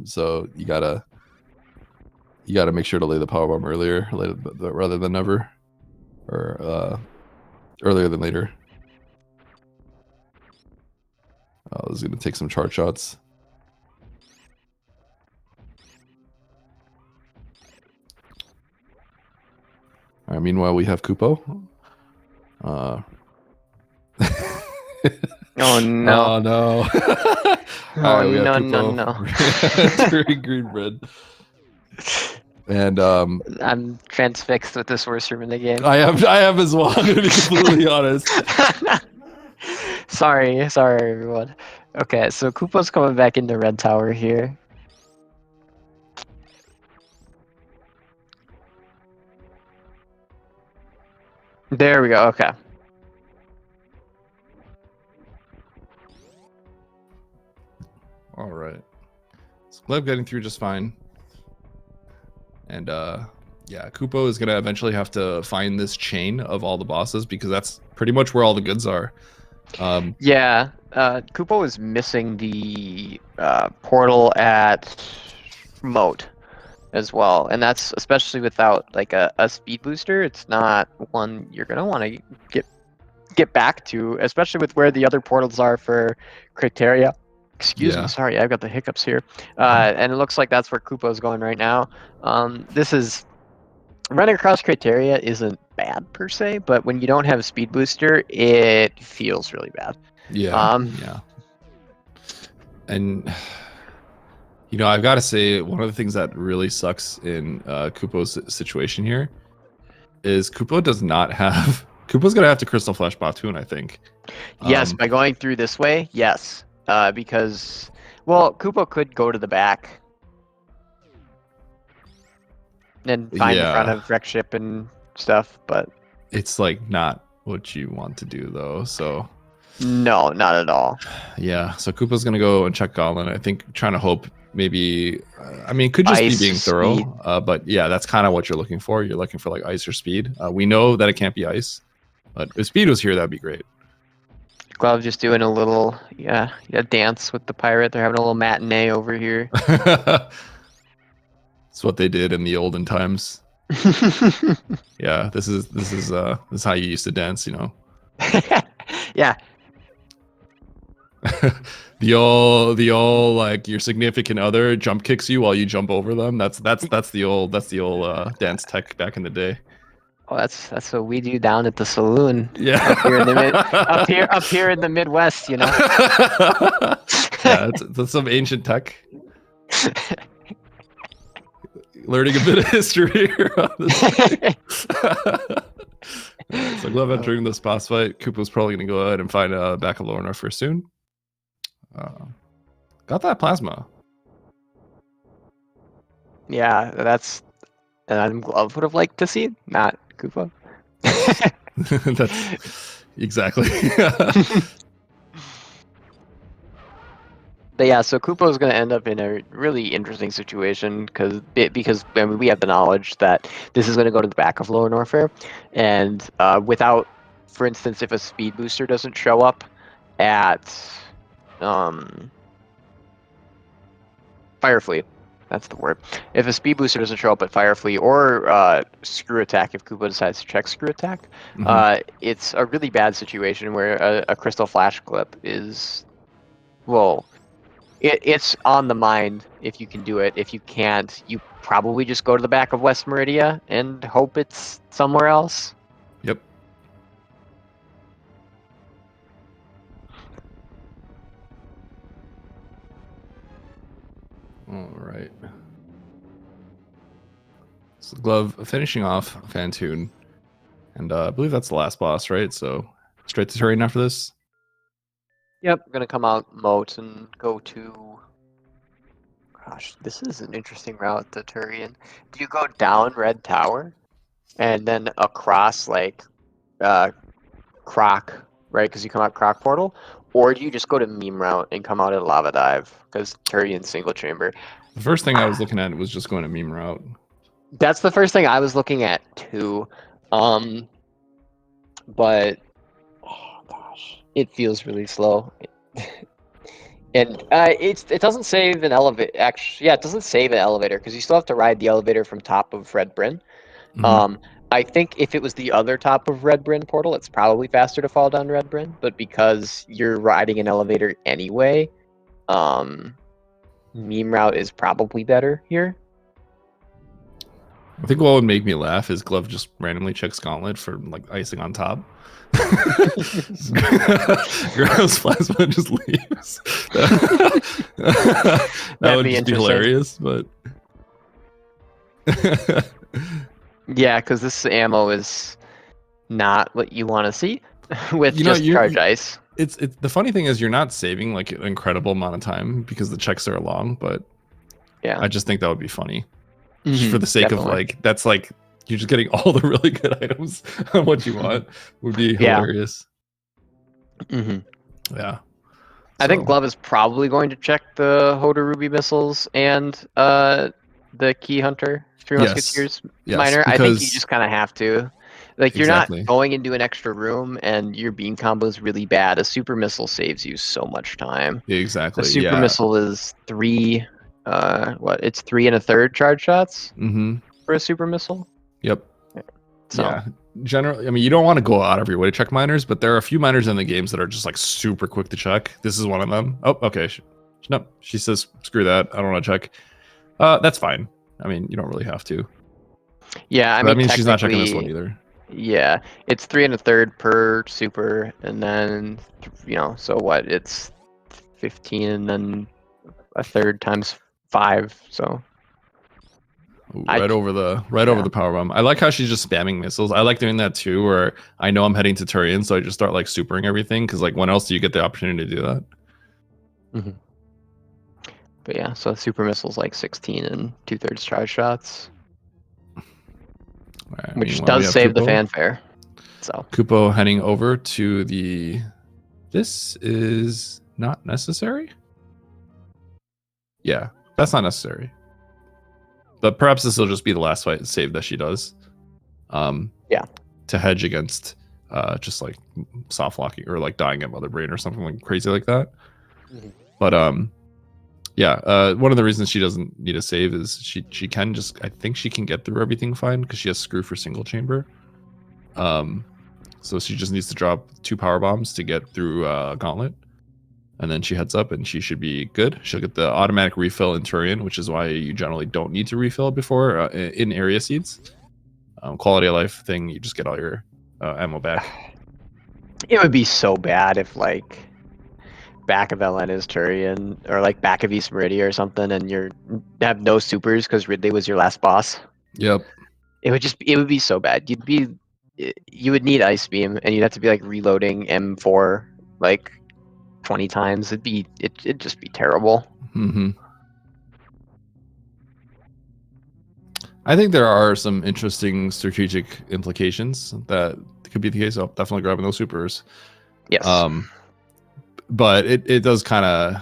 So you gotta make sure to lay the power bomb earlier, rather than never, or earlier than later. Oh, this is gonna take some charge shots. All right. Meanwhile, we have Kupo. Oh no! Oh no! Oh right, we have no! green red. And I'm transfixed with this worst room in the game. I am as well. I'm gonna be completely honest. Sorry everyone. Okay, so Koopa's coming back into red tower here. There we go. Okay. SGLIVE getting through just fine. And yeah, kupppo is gonna eventually have to find this chain of all the bosses because that's pretty much where all the goods are. Yeah, kupppo is missing the portal at moat as well, and that's especially without like a speed booster. It's not one you're gonna want to get back to, especially with where the other portals are for criteria. Excuse me, sorry, I've got the hiccups here. And it looks like that's where kupppo's going right now. This is running across criteria isn't bad per se, but when you don't have a speed booster, it feels really bad. Yeah. Yeah. And you know, I've got to say, one of the things that really sucks in kupppo's situation here is kupppo does not have. Kupppo's gonna have to Crystal Flesh Batoon, I think. Yes, by going through this way, yes. Because, well, kupppo could go to the back and find in front of wreck ship and stuff, but it's like not what you want to do though. So no, not at all. Yeah, so kupppo's gonna go and check Goblin. I think trying to hope maybe. I mean, it could just Ice, be being thorough. speed. But yeah, that's kind of what you're looking for. You're looking for like ice or speed. We know that it can't be ice, but if speed was here, that'd be great. Glove just doing a little dance with the pirate. They're having a little matinee over here. It's what they did in the olden times. Yeah, this is how you used to dance, you know. Yeah. the old like your significant other jump kicks you while you jump over them. That's the old dance tech back in the day. Oh, that's what we do down at the saloon. Yeah, up here in the Midwest, you know. Yeah, that's some ancient tech. Learning a bit of history here on this. Right, so Glove entering this boss fight. Kupppo's probably going to go ahead and find back of Lower North first soon. Got that plasma. Yeah, that's Glove would have liked to see, not kupppo. That's exactly. But yeah, so kupppo is going to end up in a really interesting situation because I mean, we have the knowledge that this is going to go to the back of Lower Norfair, and without, for instance, if a speed booster doesn't show up at Firefleet, that's the word. If a speed booster doesn't show up at Firefleet or Screw Attack, if kupppo decides to check Screw Attack, it's a really bad situation where a Crystal Flash clip is, well, it's on the mind if you can do it. If you can't, you probably just go to the back of West Meridia and hope it's somewhere else. Yep. All right. So Glove finishing off Fantoon, and I believe that's the last boss, right? So straight to terrain after this. Yep, we're gonna come out moat and go to. Gosh, this is an interesting route to Turian. Do you go down Red Tower, and then across like Croc, right? Because you come out Croc Portal, or do you just go to Meme Route and come out at Lava Dive? Because Turian's single chamber. The first thing I was looking at was just going to Meme Route. That's the first thing I was looking at too, but oh gosh, it feels really slow. And it doesn't save an elevator. Actually, yeah, it doesn't save an elevator because you still have to ride the elevator from top of Red Bryn. I think if it was the other top of Red Bryn portal, it's probably faster to fall down Red Bryn. But because you're riding an elevator anyway, Meme Route is probably better here. I think what would make me laugh is Glove just randomly checks Gauntlet for like icing on top. Grabs plasma and just leaves. That would just be hilarious, but yeah, because this ammo is not what you want to see with just charge ice. It's the funny thing is you're not saving like an incredible amount of time because the checks are long, but yeah, I just think that would be funny. Just for the sake of like, that's like you're just getting all the really good items on what you want would be hilarious. Yeah. I think So Glove is probably going to check the Hoda Ruby missiles and the Key Hunter Three yes, Musketeers yes, minor. I think you because just kind of have to. Like, you're not exactly. going into an extra room and your beam combo is really bad. A super missile saves you so much time. A Exactly. super Yeah. missile is it's 3 1/3 charge shots Mm-hmm. for a super missile. Yep. So Yeah. Generally, I mean, you don't want to go out of your way to check miners, but there are a few miners in the games that are just like super quick to check. This is one of them. Oh, okay. No, she says, screw that. I don't want to check. That's fine. I mean, you don't really have to. yeah, I So that mean means she's not checking this one technically, either. yeah, it's 3 1/3 per super, and then so what? It's 15, and then a third times 5. So Ooh, I right over yeah. the power bomb. I like how she's just spamming missiles. I like doing that too, where I know I'm heading to Turian, so I just start like supering everything. Because like, when else do you get the opportunity to do that? hmm But yeah, so super missiles like 16 and 2/3 charge shots, All right. which Meanwhile, we does have save the Kupo. fanfare. So Kupo heading over to the. This is not necessary. Yeah, that's not necessary. But perhaps this will just be the last fight save that she does. Yeah. To hedge against just like soft locking or like dying at Mother Brain or something like crazy like that. But yeah, one of the reasons she doesn't need a save is she can just, I think she can get through everything fine because she has screw for single chamber. So she just needs to drop 2 power bombs to get through Gauntlet, and then she heads up and she should be good. She'll get the automatic refill in Turian, which is why you generally don't need to refill before in area seeds. Quality of life thing, you just get all your ammo back. It would be so bad if like back of LN is Turian or like back of East Meridia or something, and you have no supers because Ridley was your last boss. Yep. It would be so bad. You would need Ice Beam, and you'd have to be like reloading M4 like 20 times. It'd just be terrible. Mm-hmm. I think there are some interesting strategic implications that could be the case. Oh, definitely grabbing those supers. Yes. But it does kind of,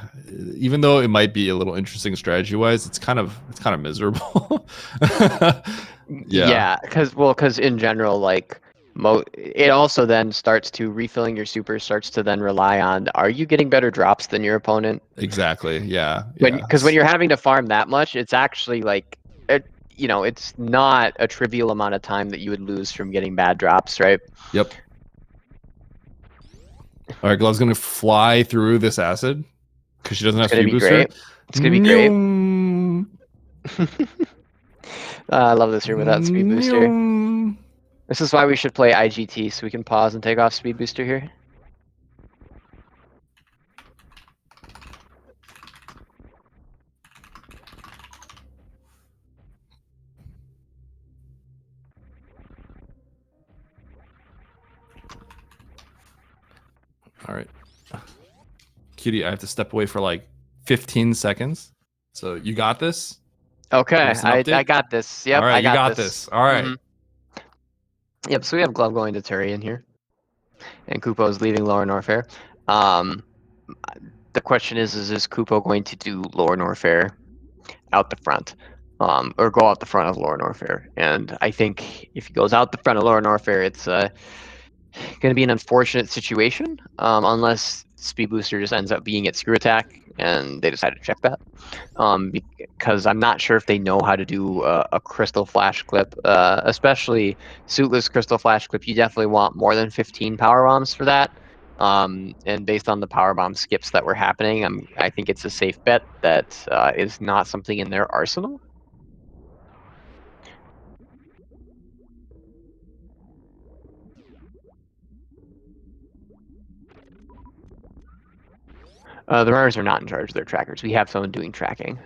even though it might be a little interesting strategy wise, it's kind of miserable. Yeah. Yeah, because in general, like it also then starts to refilling your super starts to then rely on, are you getting better drops than your opponent? Exactly. Yeah. Because when you're having to farm that much, it's actually like it's not a trivial amount of time that you would lose from getting bad drops, right? Yep. All right, Glove's gonna fly through this acid because she doesn't It's have gonna speed be booster. great. It's gonna be great. Nyum. I love this room without speed booster. Nyum. This is why we should play IGT, so we can pause and take off speed booster here. All right. Cutie, I have to step away for like 15 seconds. So you got this? Okay, Give us an I update? got this. All Yep, right, I you got got this. this. All right. Yep, so we have Glove going to Turian here, and Kupo's leaving Lower Norfair. Um, the question is Kupo going to do Lower Norfair out the front, or go out the front of Lower Norfair? And I think if he goes out the front of Lower Norfair, it's going to be an unfortunate situation, unless Speed Booster just ends up being at Screw Attack, and they decide to check that. Because I'm not sure if they know how to do a Crystal Flash Clip, especially Suitless Crystal Flash Clip. You definitely want more than 15 power bombs for that. And based on the power bomb skips that were happening, I think it's a safe bet that is not something in their arsenal. The runners are not in charge of their trackers. We have someone doing tracking.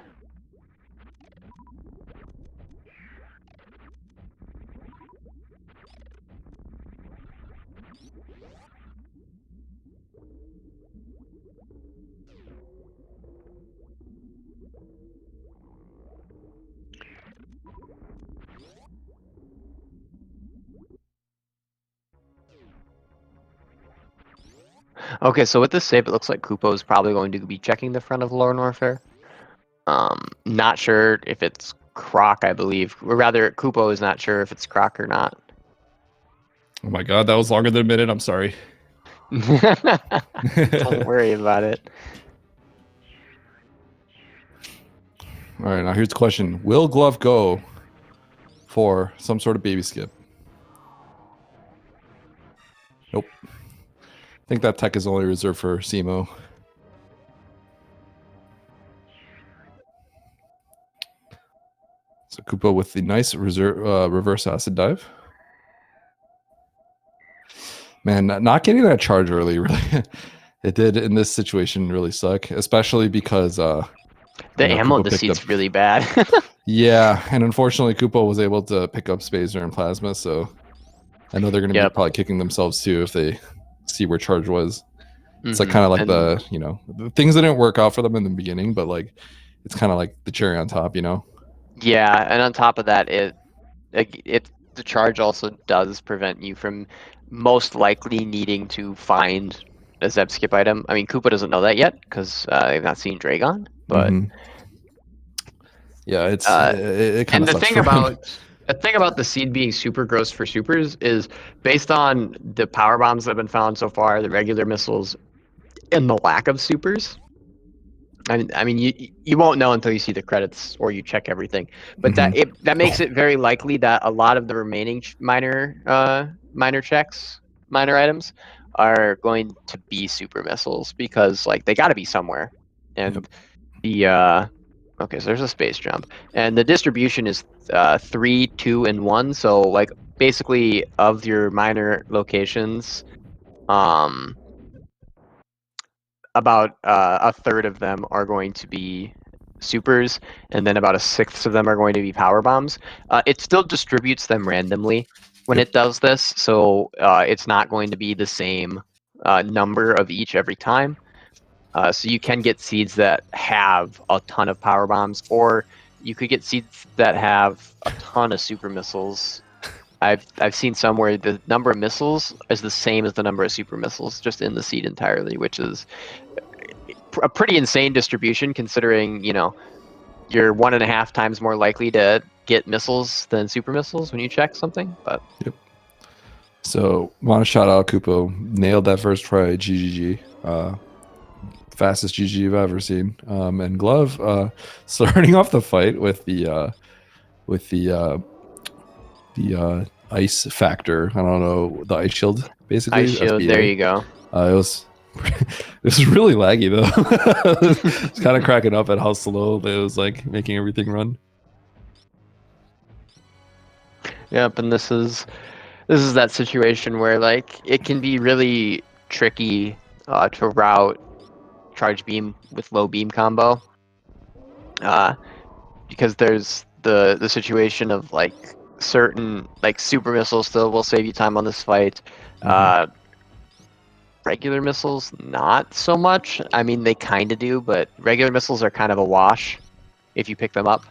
Okay, so with this save, it looks like kupppo is probably going to be checking the front of Lore Warfare. Not sure if it's Croc, I believe. Or rather, kupppo is not sure if it's Croc or not. Oh my god, that was longer than a minute. I'm sorry. Don't worry about it. All right, now here's the question: will Glove go for some sort of baby skip? Nope. I think that tech is only reserved for Simo. So kupppo with the nice reverse acid dive. Man, not getting that charge early really, it did in this situation really suck, especially because The Kupppo ammo in the picked seat's up- really bad. Yeah, and unfortunately kupppo was able to pick up Spazer and Plasma, so I know they're going to be probably kicking themselves too if they see where charge was. It's like kind of like the things that didn't work out for them in the beginning, but like it's kind of like the cherry on top, Yeah, and on top of that, the charge also does prevent you from most likely needing to find a Zeb skip item. I mean, kupppo doesn't know that yet because they've not seen Dragon, but yeah, it kind of and sucks for him. the thing about the seed being super gross for supers is based on the power bombs that have been found so far, the regular missiles, and the lack of supers. I mean, you won't know until you see the credits or you check everything. But that makes it very likely that a lot of the remaining minor items are going to be super missiles because like they got to be somewhere. And the okay, so there's a space jump, and the distribution is 3, 2, and 1. So like basically of your minor locations, about a third of them are going to be supers, and then about a sixth of them are going to be power bombs. It still distributes them randomly when it does this, so it's not going to be the same number of each every time. So you can get seeds that have a ton of power bombs, or you could get seeds that have a ton of super missiles. I've seen some where the number of missiles is the same as the number of super missiles just in the seed entirely, which is a pretty insane distribution considering, you're 1.5 times more likely to get missiles than super missiles when you check something. But So want to shout out kupppo, nailed that first try, GGG. Fastest GG I've ever seen. And Glove starting off the fight with the ice factor. I don't know, the ice shield basically. ice shield, SBA. there you go. It was this is really laggy though. It's kind of cracking up at how slow it was like making everything run. Yep, and this is that situation where like it can be really tricky to route charge beam with low beam combo, because there's the situation of like certain like super missiles still will save you time on this fight. Regular missiles, not so much. I mean, they kind of do, but regular missiles are kind of a wash if you pick them up.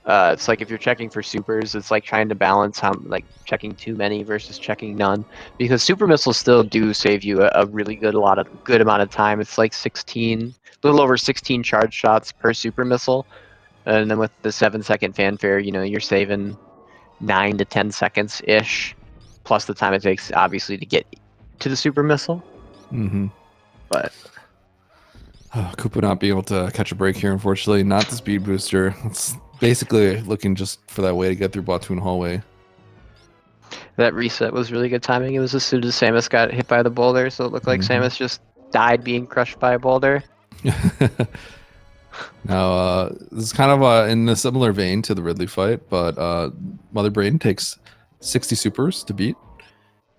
It's like if you're checking for supers, it's like trying to balance how like checking too many versus checking none, because super missiles still do save you a really good amount of time. It's like 16, a little over 16 charge shots per super missile, and then with the 7-second fanfare, you're saving 9 to 10 seconds ish, plus the time it takes obviously to get to the super missile. But kupppo not being able to catch a break here, unfortunately. Not the speed booster. It's basically looking just for that way to get through Batoon hallway. that reset was really good timing. It was as soon as Samus got hit by the boulder, so it looked like Samus just died being crushed by a boulder. Now, this is kind of in a similar vein to the Ridley fight, but Mother Brain takes 60 supers to beat.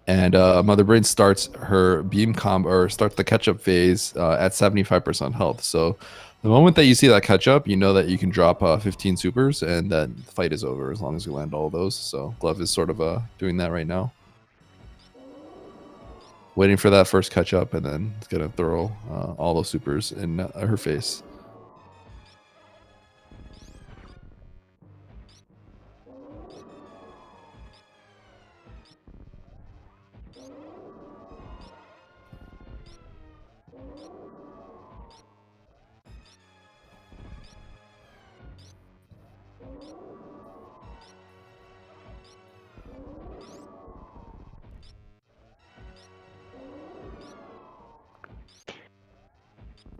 And Mother Brain starts her beam combo, or starts the catch-up phase at 75% health. So the moment that you see that catch-up, you know that you can drop 15 supers, and then the fight is over as long as you land all of those. So Glove is sort of doing that right now. Waiting for that first catch-up, and then it's going to throw all those supers in her face.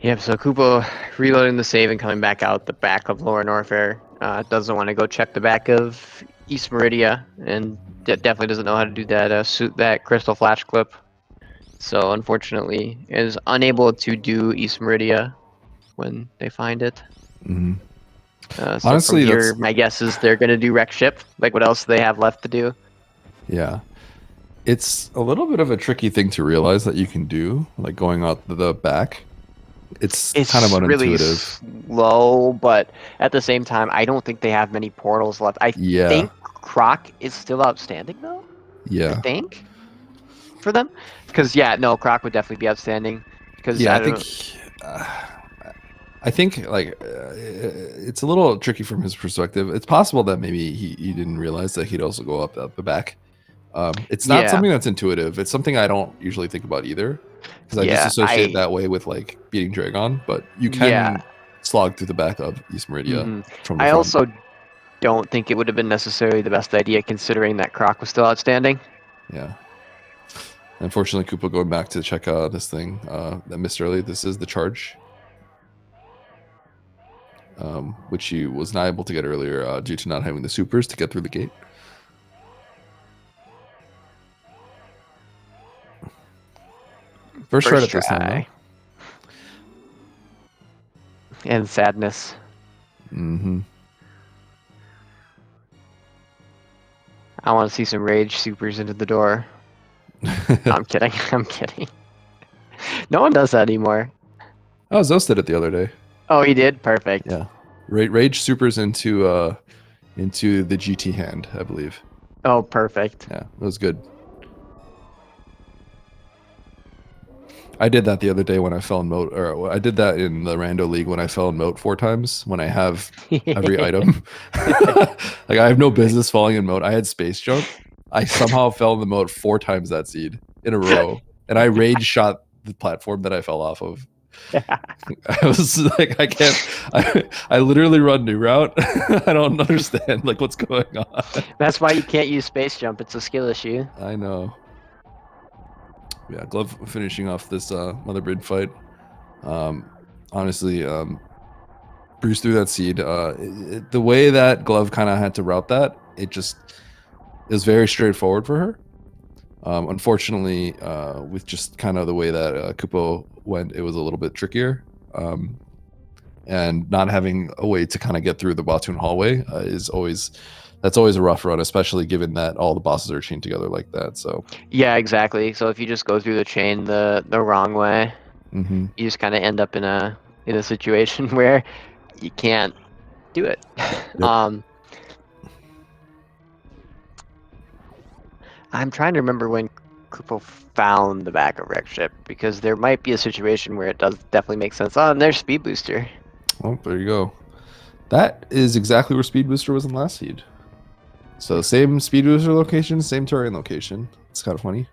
Yep, so kupppo reloading the save and coming back out the back of Lower Norfair. Doesn't want to go check the back of East Meridia, and definitely doesn't know how to do that crystal flash clip. So unfortunately, is unable to do East Meridia when they find it. Mhm. So Honestly, from here, that's my guess is they're going to do wreck ship. Like, what else do they have left to do? yeah. It's a little bit of a tricky thing to realize that you can do, like going out the back. It's kind of It's really unintuitive. slow, but at the same time, I don't think they have many portals left. I Yeah, think Croc is still outstanding, though. I yeah, think for them, because yeah, no, Croc would definitely be outstanding. Because yeah. I I don't think, know. I think like it's a little tricky from his perspective. It's possible that maybe he didn't realize that he'd also go up the back. It's not Yeah, something that's intuitive. It's something I don't usually think about either, because I just yeah, associate that way with like beating Dragon. But you yeah. can slog through the back of East Meridia hmm from the I front. also don't think it would have been necessarily the best idea, considering that Croc was still outstanding. Yeah. Unfortunately, Koopa going back to check this thing that missed early. This is the charge, which he was not able to get earlier due to not having the supers to get through the gate. First try First at this time, though. try. And sadness. Mm-hmm. I want to see some rage supers into the door. No, I'm kidding. I'm kidding. No one does that anymore. Oh, Zos did it the other day. Oh, he did? Perfect. Yeah, rage supers into the GT hand, I believe. Oh, perfect. Yeah, it was good. I did that the other day when I fell in moat, or I did that in the Rando League when I fell in moat 4 times when I have every item. Like I have no business falling in moat. I had space jump. I somehow fell in the moat 4 times that seed in a row, and I rage shot the platform that I fell off of. I was like, I can't. I literally run new route. I don't understand like what's going on. That's why you can't use space jump. It's a skill issue. I know. Yeah, Glove finishing off this Mother fight. Honestly, Bruce threw that seed. The way that Glove kind of had to route that, it was very straightforward for her. Unfortunately, with just kind of the way that kupppo went, it was a little bit trickier. And not having a way to kind of get through the Batoon hallway that's always a rough run, especially given that all the bosses are chained together like that. So Yeah, exactly. So if you just go through the chain the wrong way, mhm. you just kind of end up in a situation where you can't do it. Yep. I'm trying to remember when kupppo found the back of wreck ship, because there might be a situation where it does definitely make sense. Oh, and there's speed booster. Oh, there you go. That is exactly where Speed Booster was in last seed. So same Speed Booster location, same terrain location. It's kind of funny.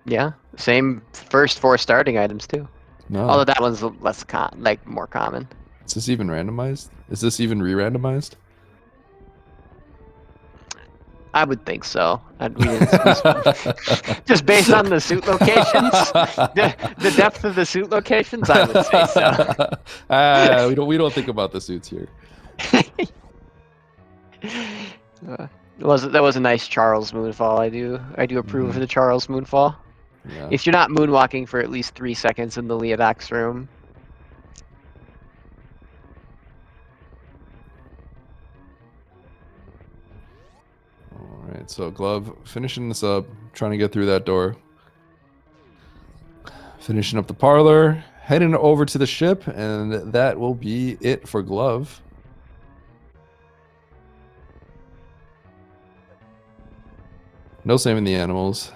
Yeah, same first 4 starting items too. No, Although that one's less more common. is this even randomized? Is this even re-randomized? I would think so. Just based on the suit locations, the depth of the suit locations, I would say so. We don't think about the suits here. That was a nice Charles Moonfall. I do approve of the Charles Moonfall. Yeah. If you're not moonwalking for at least 3 seconds in the Leodax room. All right, so Glove finishing this up, trying to get through that door. Finishing up the parlor, heading over to the ship, and that will be it for Glove. No saving the animals.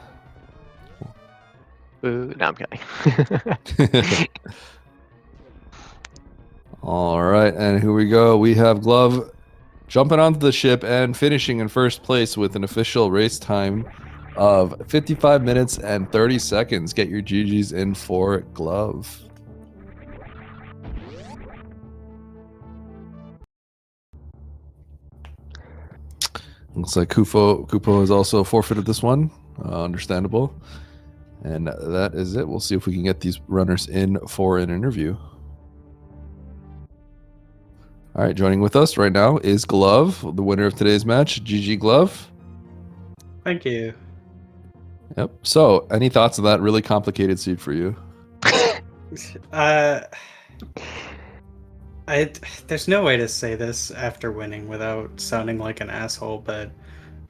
Ooh, no, I'm kidding. All right, and here we go. We have Glove jumping onto the ship and finishing in first place with an official race time of 55 minutes and 30 seconds. Get your GGs in for Glove. Looks like Kupo has also forfeited this one. Understandable. And that is it. We'll see if we can get these runners in for an interview. All right, joining with us right now is Glove, the winner of today's match. GG Glove. Thank you. Yep. So, any thoughts on that really complicated seed for you? There's no way to say this after winning without sounding like an asshole, but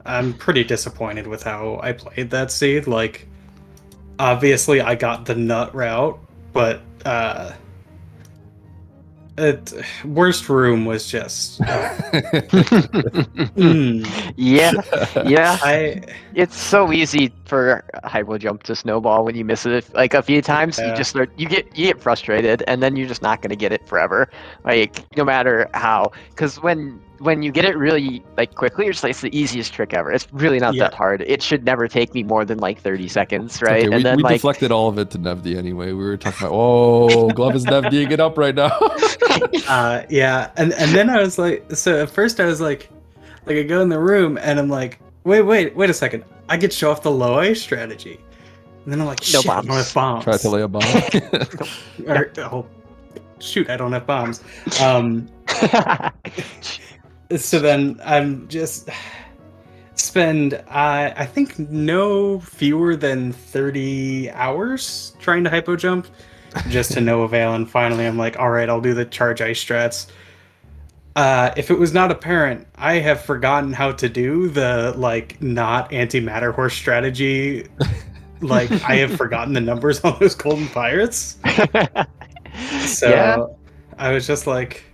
I'm pretty disappointed with how I played that seed. Like, obviously I got the nut route, but worst room was just Yeah. It's so easy for hypo jump to snowball when you miss it like a few times. Yeah. You get frustrated, and then you're just not gonna get it forever. Like no matter how, because when you get it really like quickly, it's like it's the easiest trick ever. It's really not Yeah. that hard. It should never take me more than like 30 seconds, right? Okay, and then we like deflected all of it to Nevdi anyway. We were talking about, oh, Glove is Nevdiing it up right now. yeah, and then I was like, so at first I was like I go in the room and I'm like, wait a second, I could show off the low ice strategy, and then I'm like, No shit, I don't bombs. have bombs. Try to lay a bomb. Oh, shoot, I don't have bombs. So then I'm just spend I think no fewer than 30 hours trying to hypo jump, just to no avail. And finally I'm like, all right, I'll do the charge ice strats. If it was not apparent, I have forgotten how to do the like not antimatter horse strategy. Like I have forgotten the numbers on those golden pirates. So Yeah. I was just like,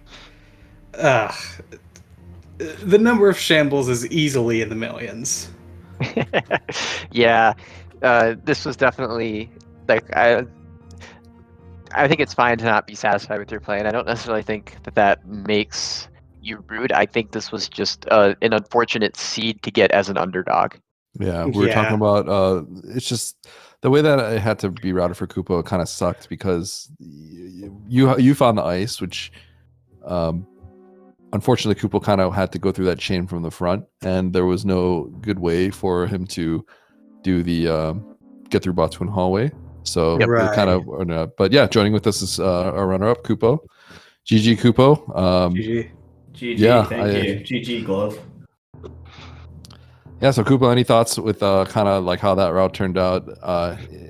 the number of shambles is easily in the millions. Yeah, this was definitely like I think it's fine to not be satisfied with your play, and I don't necessarily think that makes you rude. I think this was just an unfortunate seed to get as an underdog. Yeah, we were talking about it's just the way that it had to be routed for kupppo kind of sucked because you found the ice, which unfortunately kupppo kind of had to go through that chain from the front, and there was no good way for him to do the get through Bottoon hallway. So it kind of but yeah, joining with us is our runner-up kupppo. GG kupppo. GG. GG, yeah, thank you. GG Glove. Yeah, so kupppo, any thoughts with kind of like how that route turned out?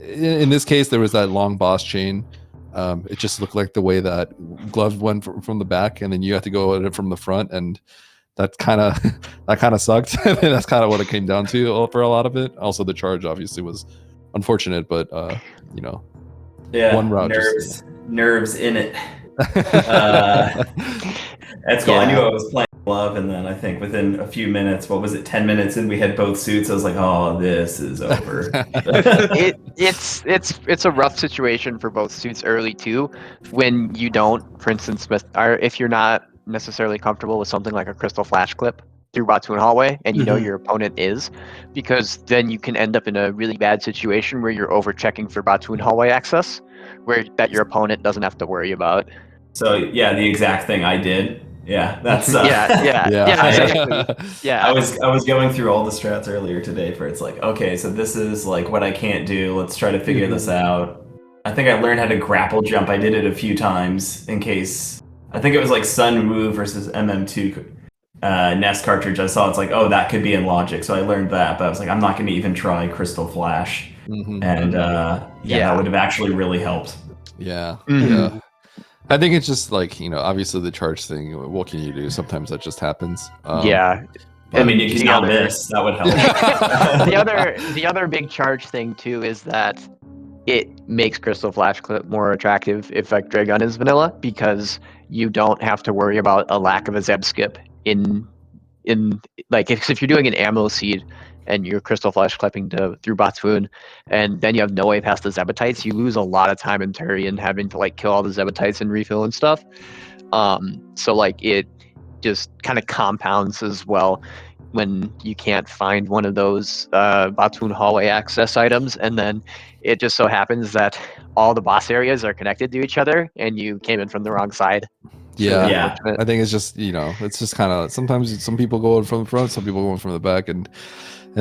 In this case, there was that long boss chain. It just looked like the way that Glove went from the back, and then you have to go at it from the front, and that kind of sucked. That's kind of what it came down to for a lot of it. Also, the charge obviously was unfortunate, but you know, one route. Nerves in it. That's cool. I knew I was playing Glove, and then I think within a few minutes, what was it, 10 minutes in, we had both suits. I was like, oh, this is over. It's a rough situation for both suits early too, when you don't, for instance, if you're not necessarily comfortable with something like a crystal flash clip through Bottoon hallway, and you know your opponent is, because then you can end up in a really bad situation where you're over checking for Bottoon hallway access, where that your opponent doesn't have to worry about. So yeah, the exact thing I did. Yeah, that's exactly. Yeah, I was going through all the strats earlier today for it's like, okay, so this is like what I can't do. Let's try to figure this out. I think I learned how to grapple jump. I did it a few times in case. I think it was like Sun Wu versus MM2 Nest cartridge. I saw it's like, oh, that could be in logic. So I learned that, but I was like, I'm not going to even try Crystal Flash. And that would have actually really helped. Yeah. I think it's just like, you know, obviously the charge thing, what can you do? Sometimes that just happens. I mean, you can not miss. That would help. The other big charge thing too is that it makes Crystal Flash Clip more attractive if like Dragon is vanilla, because you don't have to worry about a lack of a Zeb skip in like if you're doing an ammo seed and you're Crystal Flash clipping through Bottoon, and then you have no way past the Zebatites, you lose a lot of time in Turian having to like kill all the Zebatites and refill and stuff. So like it just kind of compounds as well when you can't find one of those Bottoon hallway access items, and then it just so happens that all the boss areas are connected to each other and you came in from the wrong side. Yeah. I think it's just, you know, it's just kind of, sometimes some people go in from the front, some people go in from the back, and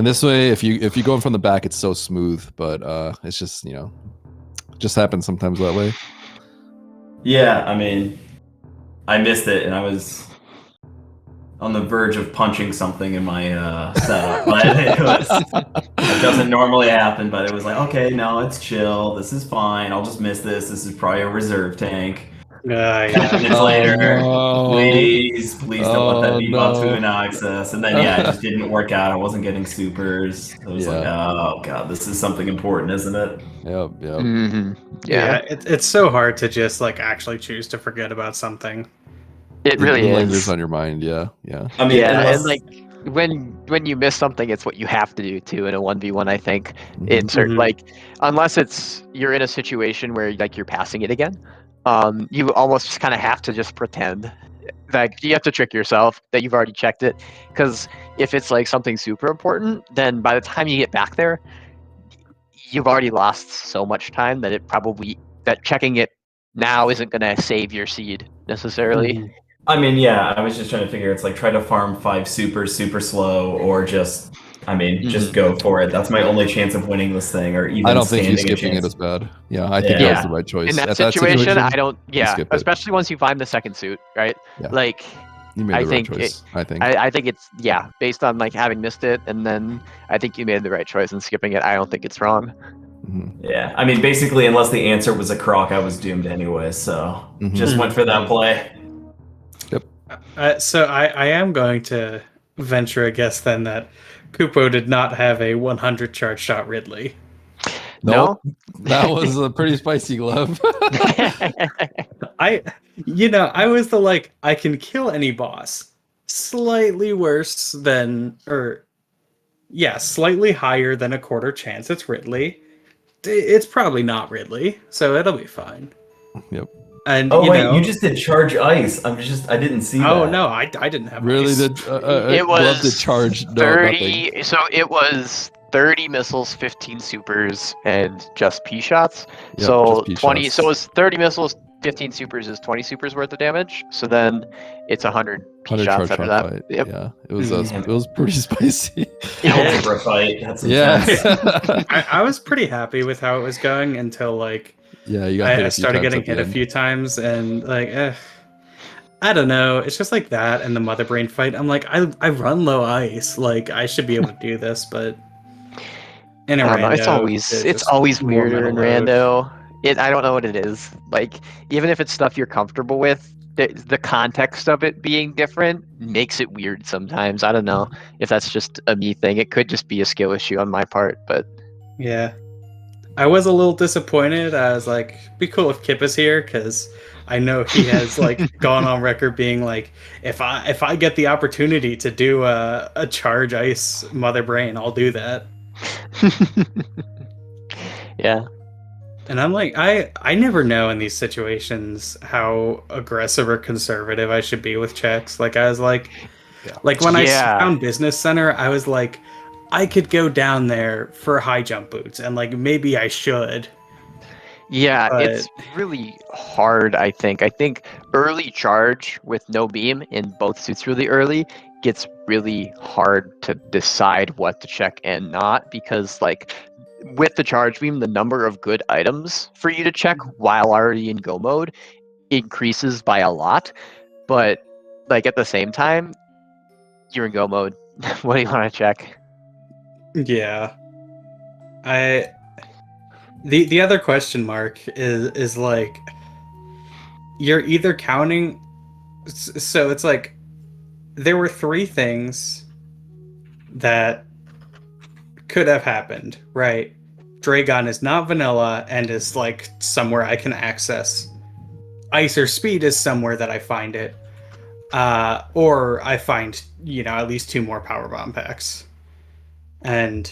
this way, if you go in from the back, it's so smooth, but it's just, you know, just happens sometimes that way. Yeah, I mean, I missed it, and I was on the verge of punching something in my setup. But it doesn't normally happen, but it was like, okay, no, it's chill. This is fine. I'll just miss this. This is probably a reserve tank. Yeah. Minutes Oh, later, no. please don't let that be bot no. to an access. And then it just didn't work out. I wasn't getting supers. I was like, oh god, this is something important, isn't it? Yep. Yeah. Yeah, it's so hard to just like actually choose to forget about something. It really lingers is. on your mind. Yeah. I mean, Yeah, unless, and like when you miss something, it's what you have to do too in a 1v1. I think Mhm. in certain Mhm. like unless you're in a situation where like you're passing it again, you almost just kind of have to just pretend. Like you have to trick yourself that you've already checked it, because if it's like something super important, then by the time you get back there, you've already lost so much time that that checking it now isn't going to save your seed necessarily. Mhm. I mean, yeah, I was just trying to figure. It's like try to farm 5 supers super slow, or just, just go for it. That's my only chance of winning this thing, or even I don't think you standing a skipping it chance. is bad. Yeah, I think that was Yeah. the right choice. In that At situation, I don't. you Yeah, skip it. especially once you find the second suit, right? Yeah. Like, You made I the right think choice. I think. I think it's based on like having missed it, and then I think you made the right choice in skipping it. I don't think it's wrong. Mhm. Yeah, I mean, basically, unless the answer was a croc, I was doomed anyway. So Mhm. just went for that play. So I am going to venture a guess then that Kupo did not have a 100 charge shot Ridley. Nope. That was a pretty spicy glove. I was the like, I can kill any boss. Slightly worse than, slightly higher than a quarter chance it's Ridley. It's probably not Ridley, so it'll be fine. Yep. And Oh wait, you just did charge ice. I didn't see that. Oh no, I didn't have Really, ice. It glove was to charge 30. nothing. So it was 30 missiles, 15 supers, and just P shots. Yep, So just P 20. shots. So it was 30 missiles, 15 supers is 20 supers worth of damage. So then it's 100 P 100 shots charge after shot that. fight. Yep. Yeah, it was Mhm. it was pretty spicy. Algebra fight. That's Yeah. intense. I was pretty happy with how it was going until like Yeah, you got hit I a few started times getting at the hit a end. few times, and like, I don't know. It's just like that and the Mother Brain fight. I'm like, I run low ice. Like I should be able to do this, but in a I don't know. rando, It's just always more weirder in metal load. rando. I don't know what it is. Like even if it's stuff you're comfortable with, the context of it being different makes it weird sometimes. I don't know if that's just a me thing. It could just be a skill issue on my part, but Yeah, I was a little disappointed. I was like, be cool if Kip is here because I know he has like gone on record being like, if I get the opportunity to do a charge ice Mother Brain, I'll do that. yeah. And I'm like, I never know in these situations how aggressive or conservative I should be with checks. Like I was like, when I found Business Center, I was like, I could go down there for high jump boots, and like maybe I should. Yeah, But it's really hard, I think. I think early charge with no beam in both suits really early gets really hard to decide what to check and not, because like with the charge beam, the number of good items for you to check while already in go mode increases by a lot. But like at the same time, you're in go mode. What do you want to check? yeah, the other question mark is like, you're either counting. So it's like there were 3 things that could have happened, right? Dragon is not vanilla and is like somewhere I can access. Ice or Speed is somewhere that I find it. Or I find, at least 2 more power bomb packs. And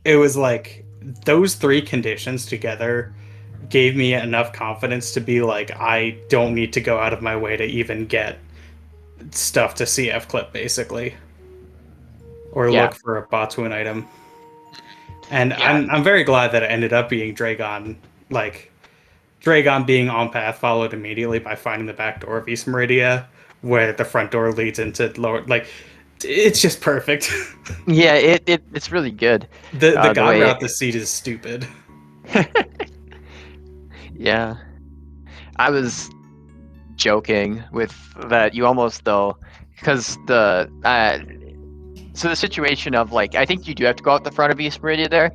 it was like those 3 conditions together gave me enough confidence to be like, I don't need to go out of my way to even get stuff to CF clip, basically. Or look for a Botwin item. And I'm very glad that it ended up being Dragon. Like, Dragon being on path followed immediately by finding the back door of East Meridia, where the front door leads into lower. Like, it's just perfect. Yeah, it's really good. The the god way route this seed is stupid. Yeah, I was joking with that. You almost though, because the so the situation of like, I think you do have to go out the front of East Meridia there.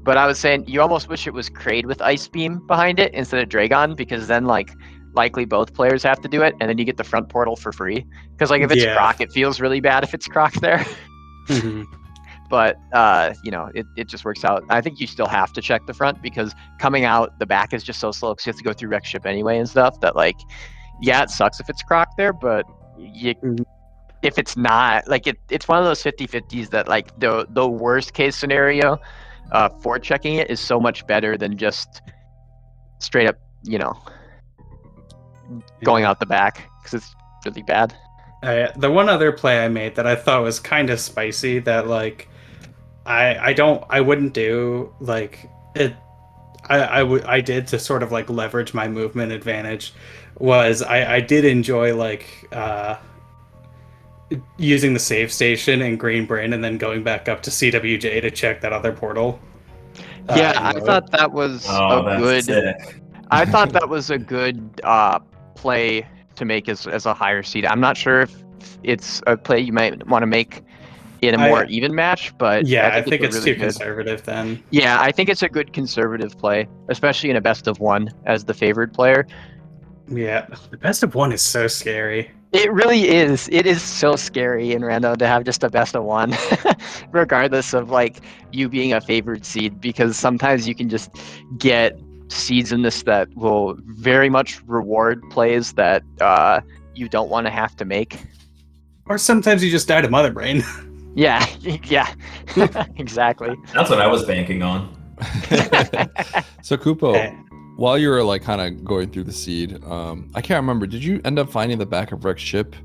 But I was saying you almost wish it was Kraid with Ice Beam behind it instead of Dragon, because then like likely both players have to do it, and then you get the front portal for free. Because like if it's Yeah. Croc, it feels really bad if it's Croc there. Mhm. But you know, it just works out. I think you still have to check the front because coming out the back is just so slow because you have to go through wreck ship anyway and stuff. That like, yeah, it sucks if it's Croc there, but you. If it's not like it's one of those 50-50s that like the worst case scenario for checking it is so much better than just straight up, you know, going out the back because it's really bad. The one other play I made that I thought was kind of spicy that like I wouldn't do like it. I did to sort of like leverage my movement advantage was I did enjoy like using the save station in Green Brain and then going back up to CWJ to check that other portal. Yeah, I thought that was a good. Sick. I thought that was a good play to make as a higher seed. I'm not sure if it's a play you might want to make in a more even match, but yeah, I think it's it's really too good. conservative then. Yeah, I think it's a good conservative play, especially in a best of one as the favored player. Yeah, the best of one is so scary. It really is. It is so scary in rando to have just a best of one, regardless of like you being a favored seed, because sometimes you can just get seeds in this that will very much reward plays that you don't want to have to make. Or sometimes you just die to Mother Brain. Yeah, yeah, exactly. That's what I was banking on. So Kupo, Okay. while you were like kind of going through the seed, I can't remember. Did you end up finding the back of Rex ship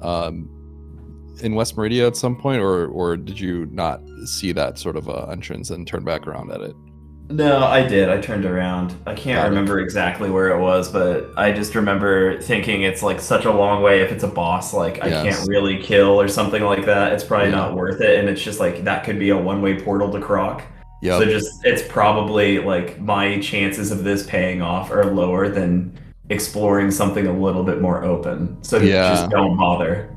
in West Meridia at some point, or did you not see that sort of entrance and turn back around at it? No, I did. I turned around. I can't Got it. remember exactly where it was, but I just remember thinking it's like such a long way if it's a boss, like I Yes. can't really kill or something like that. It's probably Yeah. not worth it. And it's just like that could be a one-way portal to Croc. Yeah. So just it's probably like my chances of this paying off are lower than exploring something a little bit more open. So Yeah. just don't bother.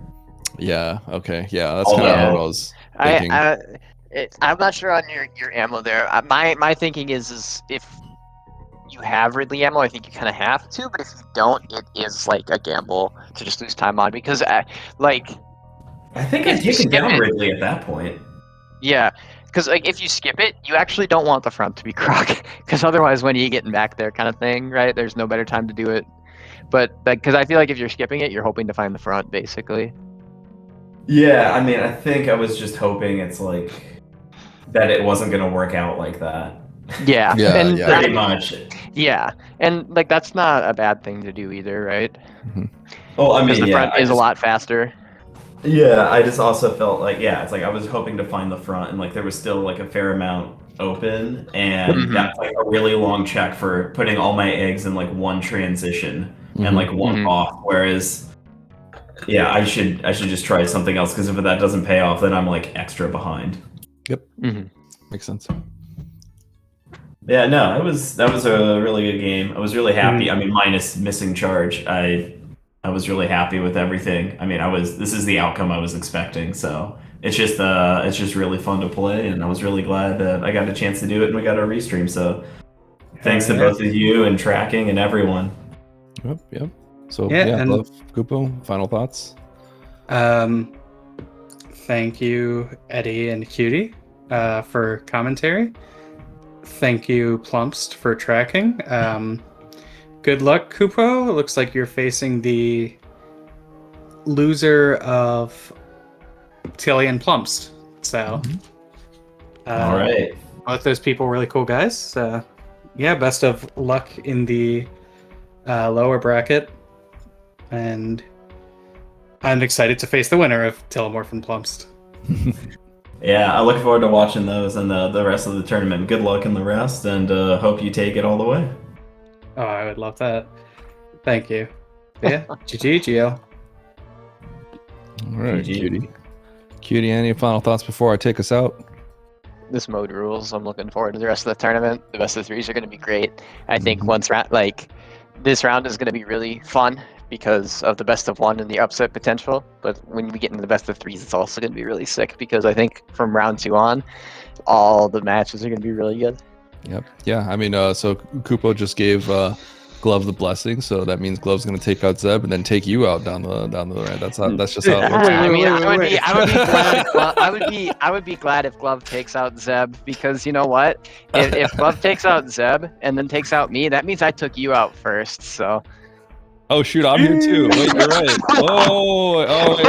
Yeah. Okay. Yeah. That's kind of Although- what I was thinking. I'm not sure on your ammo there. My thinking is if you have Ridley ammo, I think you kind of have to. But if you don't, it is like a gamble to just lose time on because like I think If I'd you taken skip down it- Ridley at that point. yeah. Because like if you skip it, you actually don't want the front to be Croc. Because otherwise, when are you getting back there, kind of thing, right? There's no better time to do it. But because I feel like if you're skipping it, you're hoping to find the front, basically. Yeah, I mean, I think I was just hoping it's like that it wasn't going to work out like that. Yeah. Yeah, and yeah. that- Pretty much. yeah, and like that's not a bad thing to do either, right? Well, I Because mean, the yeah, front I is a just- lot faster. Yeah, I just also felt like, yeah, it's like I was hoping to find the front and like there was still like a fair amount open, and Mhm. that's like a really long check for putting all my eggs in like one transition and like one Mhm. off. Whereas, yeah, I should just try something else because if that doesn't pay off, then I'm like extra behind. Mhm. Makes sense. Yeah, no, that was a really good game. I was really happy. I mean, minus missing charge, I was really happy with everything. I mean, this is the outcome I was expecting. So it's just really fun to play, and I was really glad that I got a chance to do it and we got a restream. So thanks to Yeah. both of you and tracking and everyone. Yep. Yep. So Yeah, yeah, and- love Kupo. Final thoughts. Thank you, Eddie and Cutie, for commentary. Thank you, Plumpst, for tracking. Good luck, Kupo. It looks like you're facing the loser of Tilly and Plumpst. So, All right. both those people really cool guys. Yeah, best of luck in the lower bracket. And I'm excited to face the winner of Telemorph and Plumpst. Yeah, I look forward to watching those and the rest of the tournament. Good luck in the rest, and hope you take it all the way. Oh, I would love that. Thank you. Yeah, GG, GL. All right, GG. Cutie. Cutie, any final thoughts before I take us out? This mode rules. I'm looking forward to the rest of the tournament. The best of threes are going to be great. I think Mhm. once this round is going to be really fun because of the best of one and the upset potential. But when we get into the best of threes, it's also going to be really sick because I think from round 2 on, all the matches are going to be really good. Yep. Yeah. I mean, so Kupo just gave Glove the blessing, so that means Glove's gonna take out Zeb and then take you out down the ramp. That's just how it works. I would be glad if Glove takes out Zeb, because you know what? If Glove takes out Zeb and then takes out me, that means I took you out first. So. Oh shoot, I'm here too. Wait, you're right.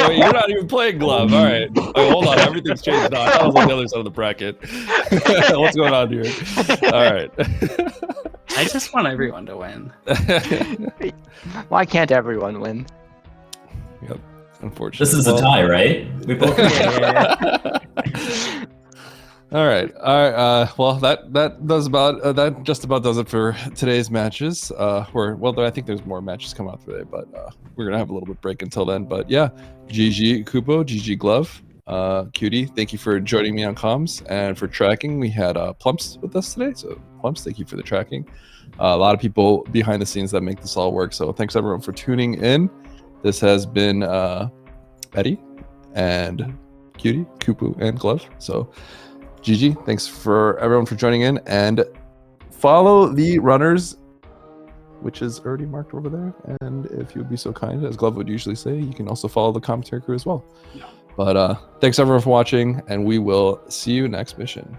Wait, you're not even playing Glove. All right. Wait, hold on, everything's changed now. I thought I was on the other side of the bracket. What's going on here? All right. I just want everyone to win. Why can't everyone win? Yep. Unfortunately. This is a tie, right? We both. All right. Well, that just about does it for today's matches. I think there's more matches coming out today, but we're gonna have a little bit break until then. But yeah, GG Kupo, GG Glove, Cutie. Thank you for joining me on comms and for tracking. We had Plumps with us today, so Plumps, thank you for the tracking. A lot of people behind the scenes that make this all work. So thanks everyone for tuning in. This has been Eddie and Cutie, Kupo, and Glove. So. GG, thanks for everyone for joining in, and follow the runners, which is already marked over there. And if you would be so kind, as Glove would usually say, you can also follow the commentary crew as well. Yeah. But thanks everyone for watching, and we will see you next mission.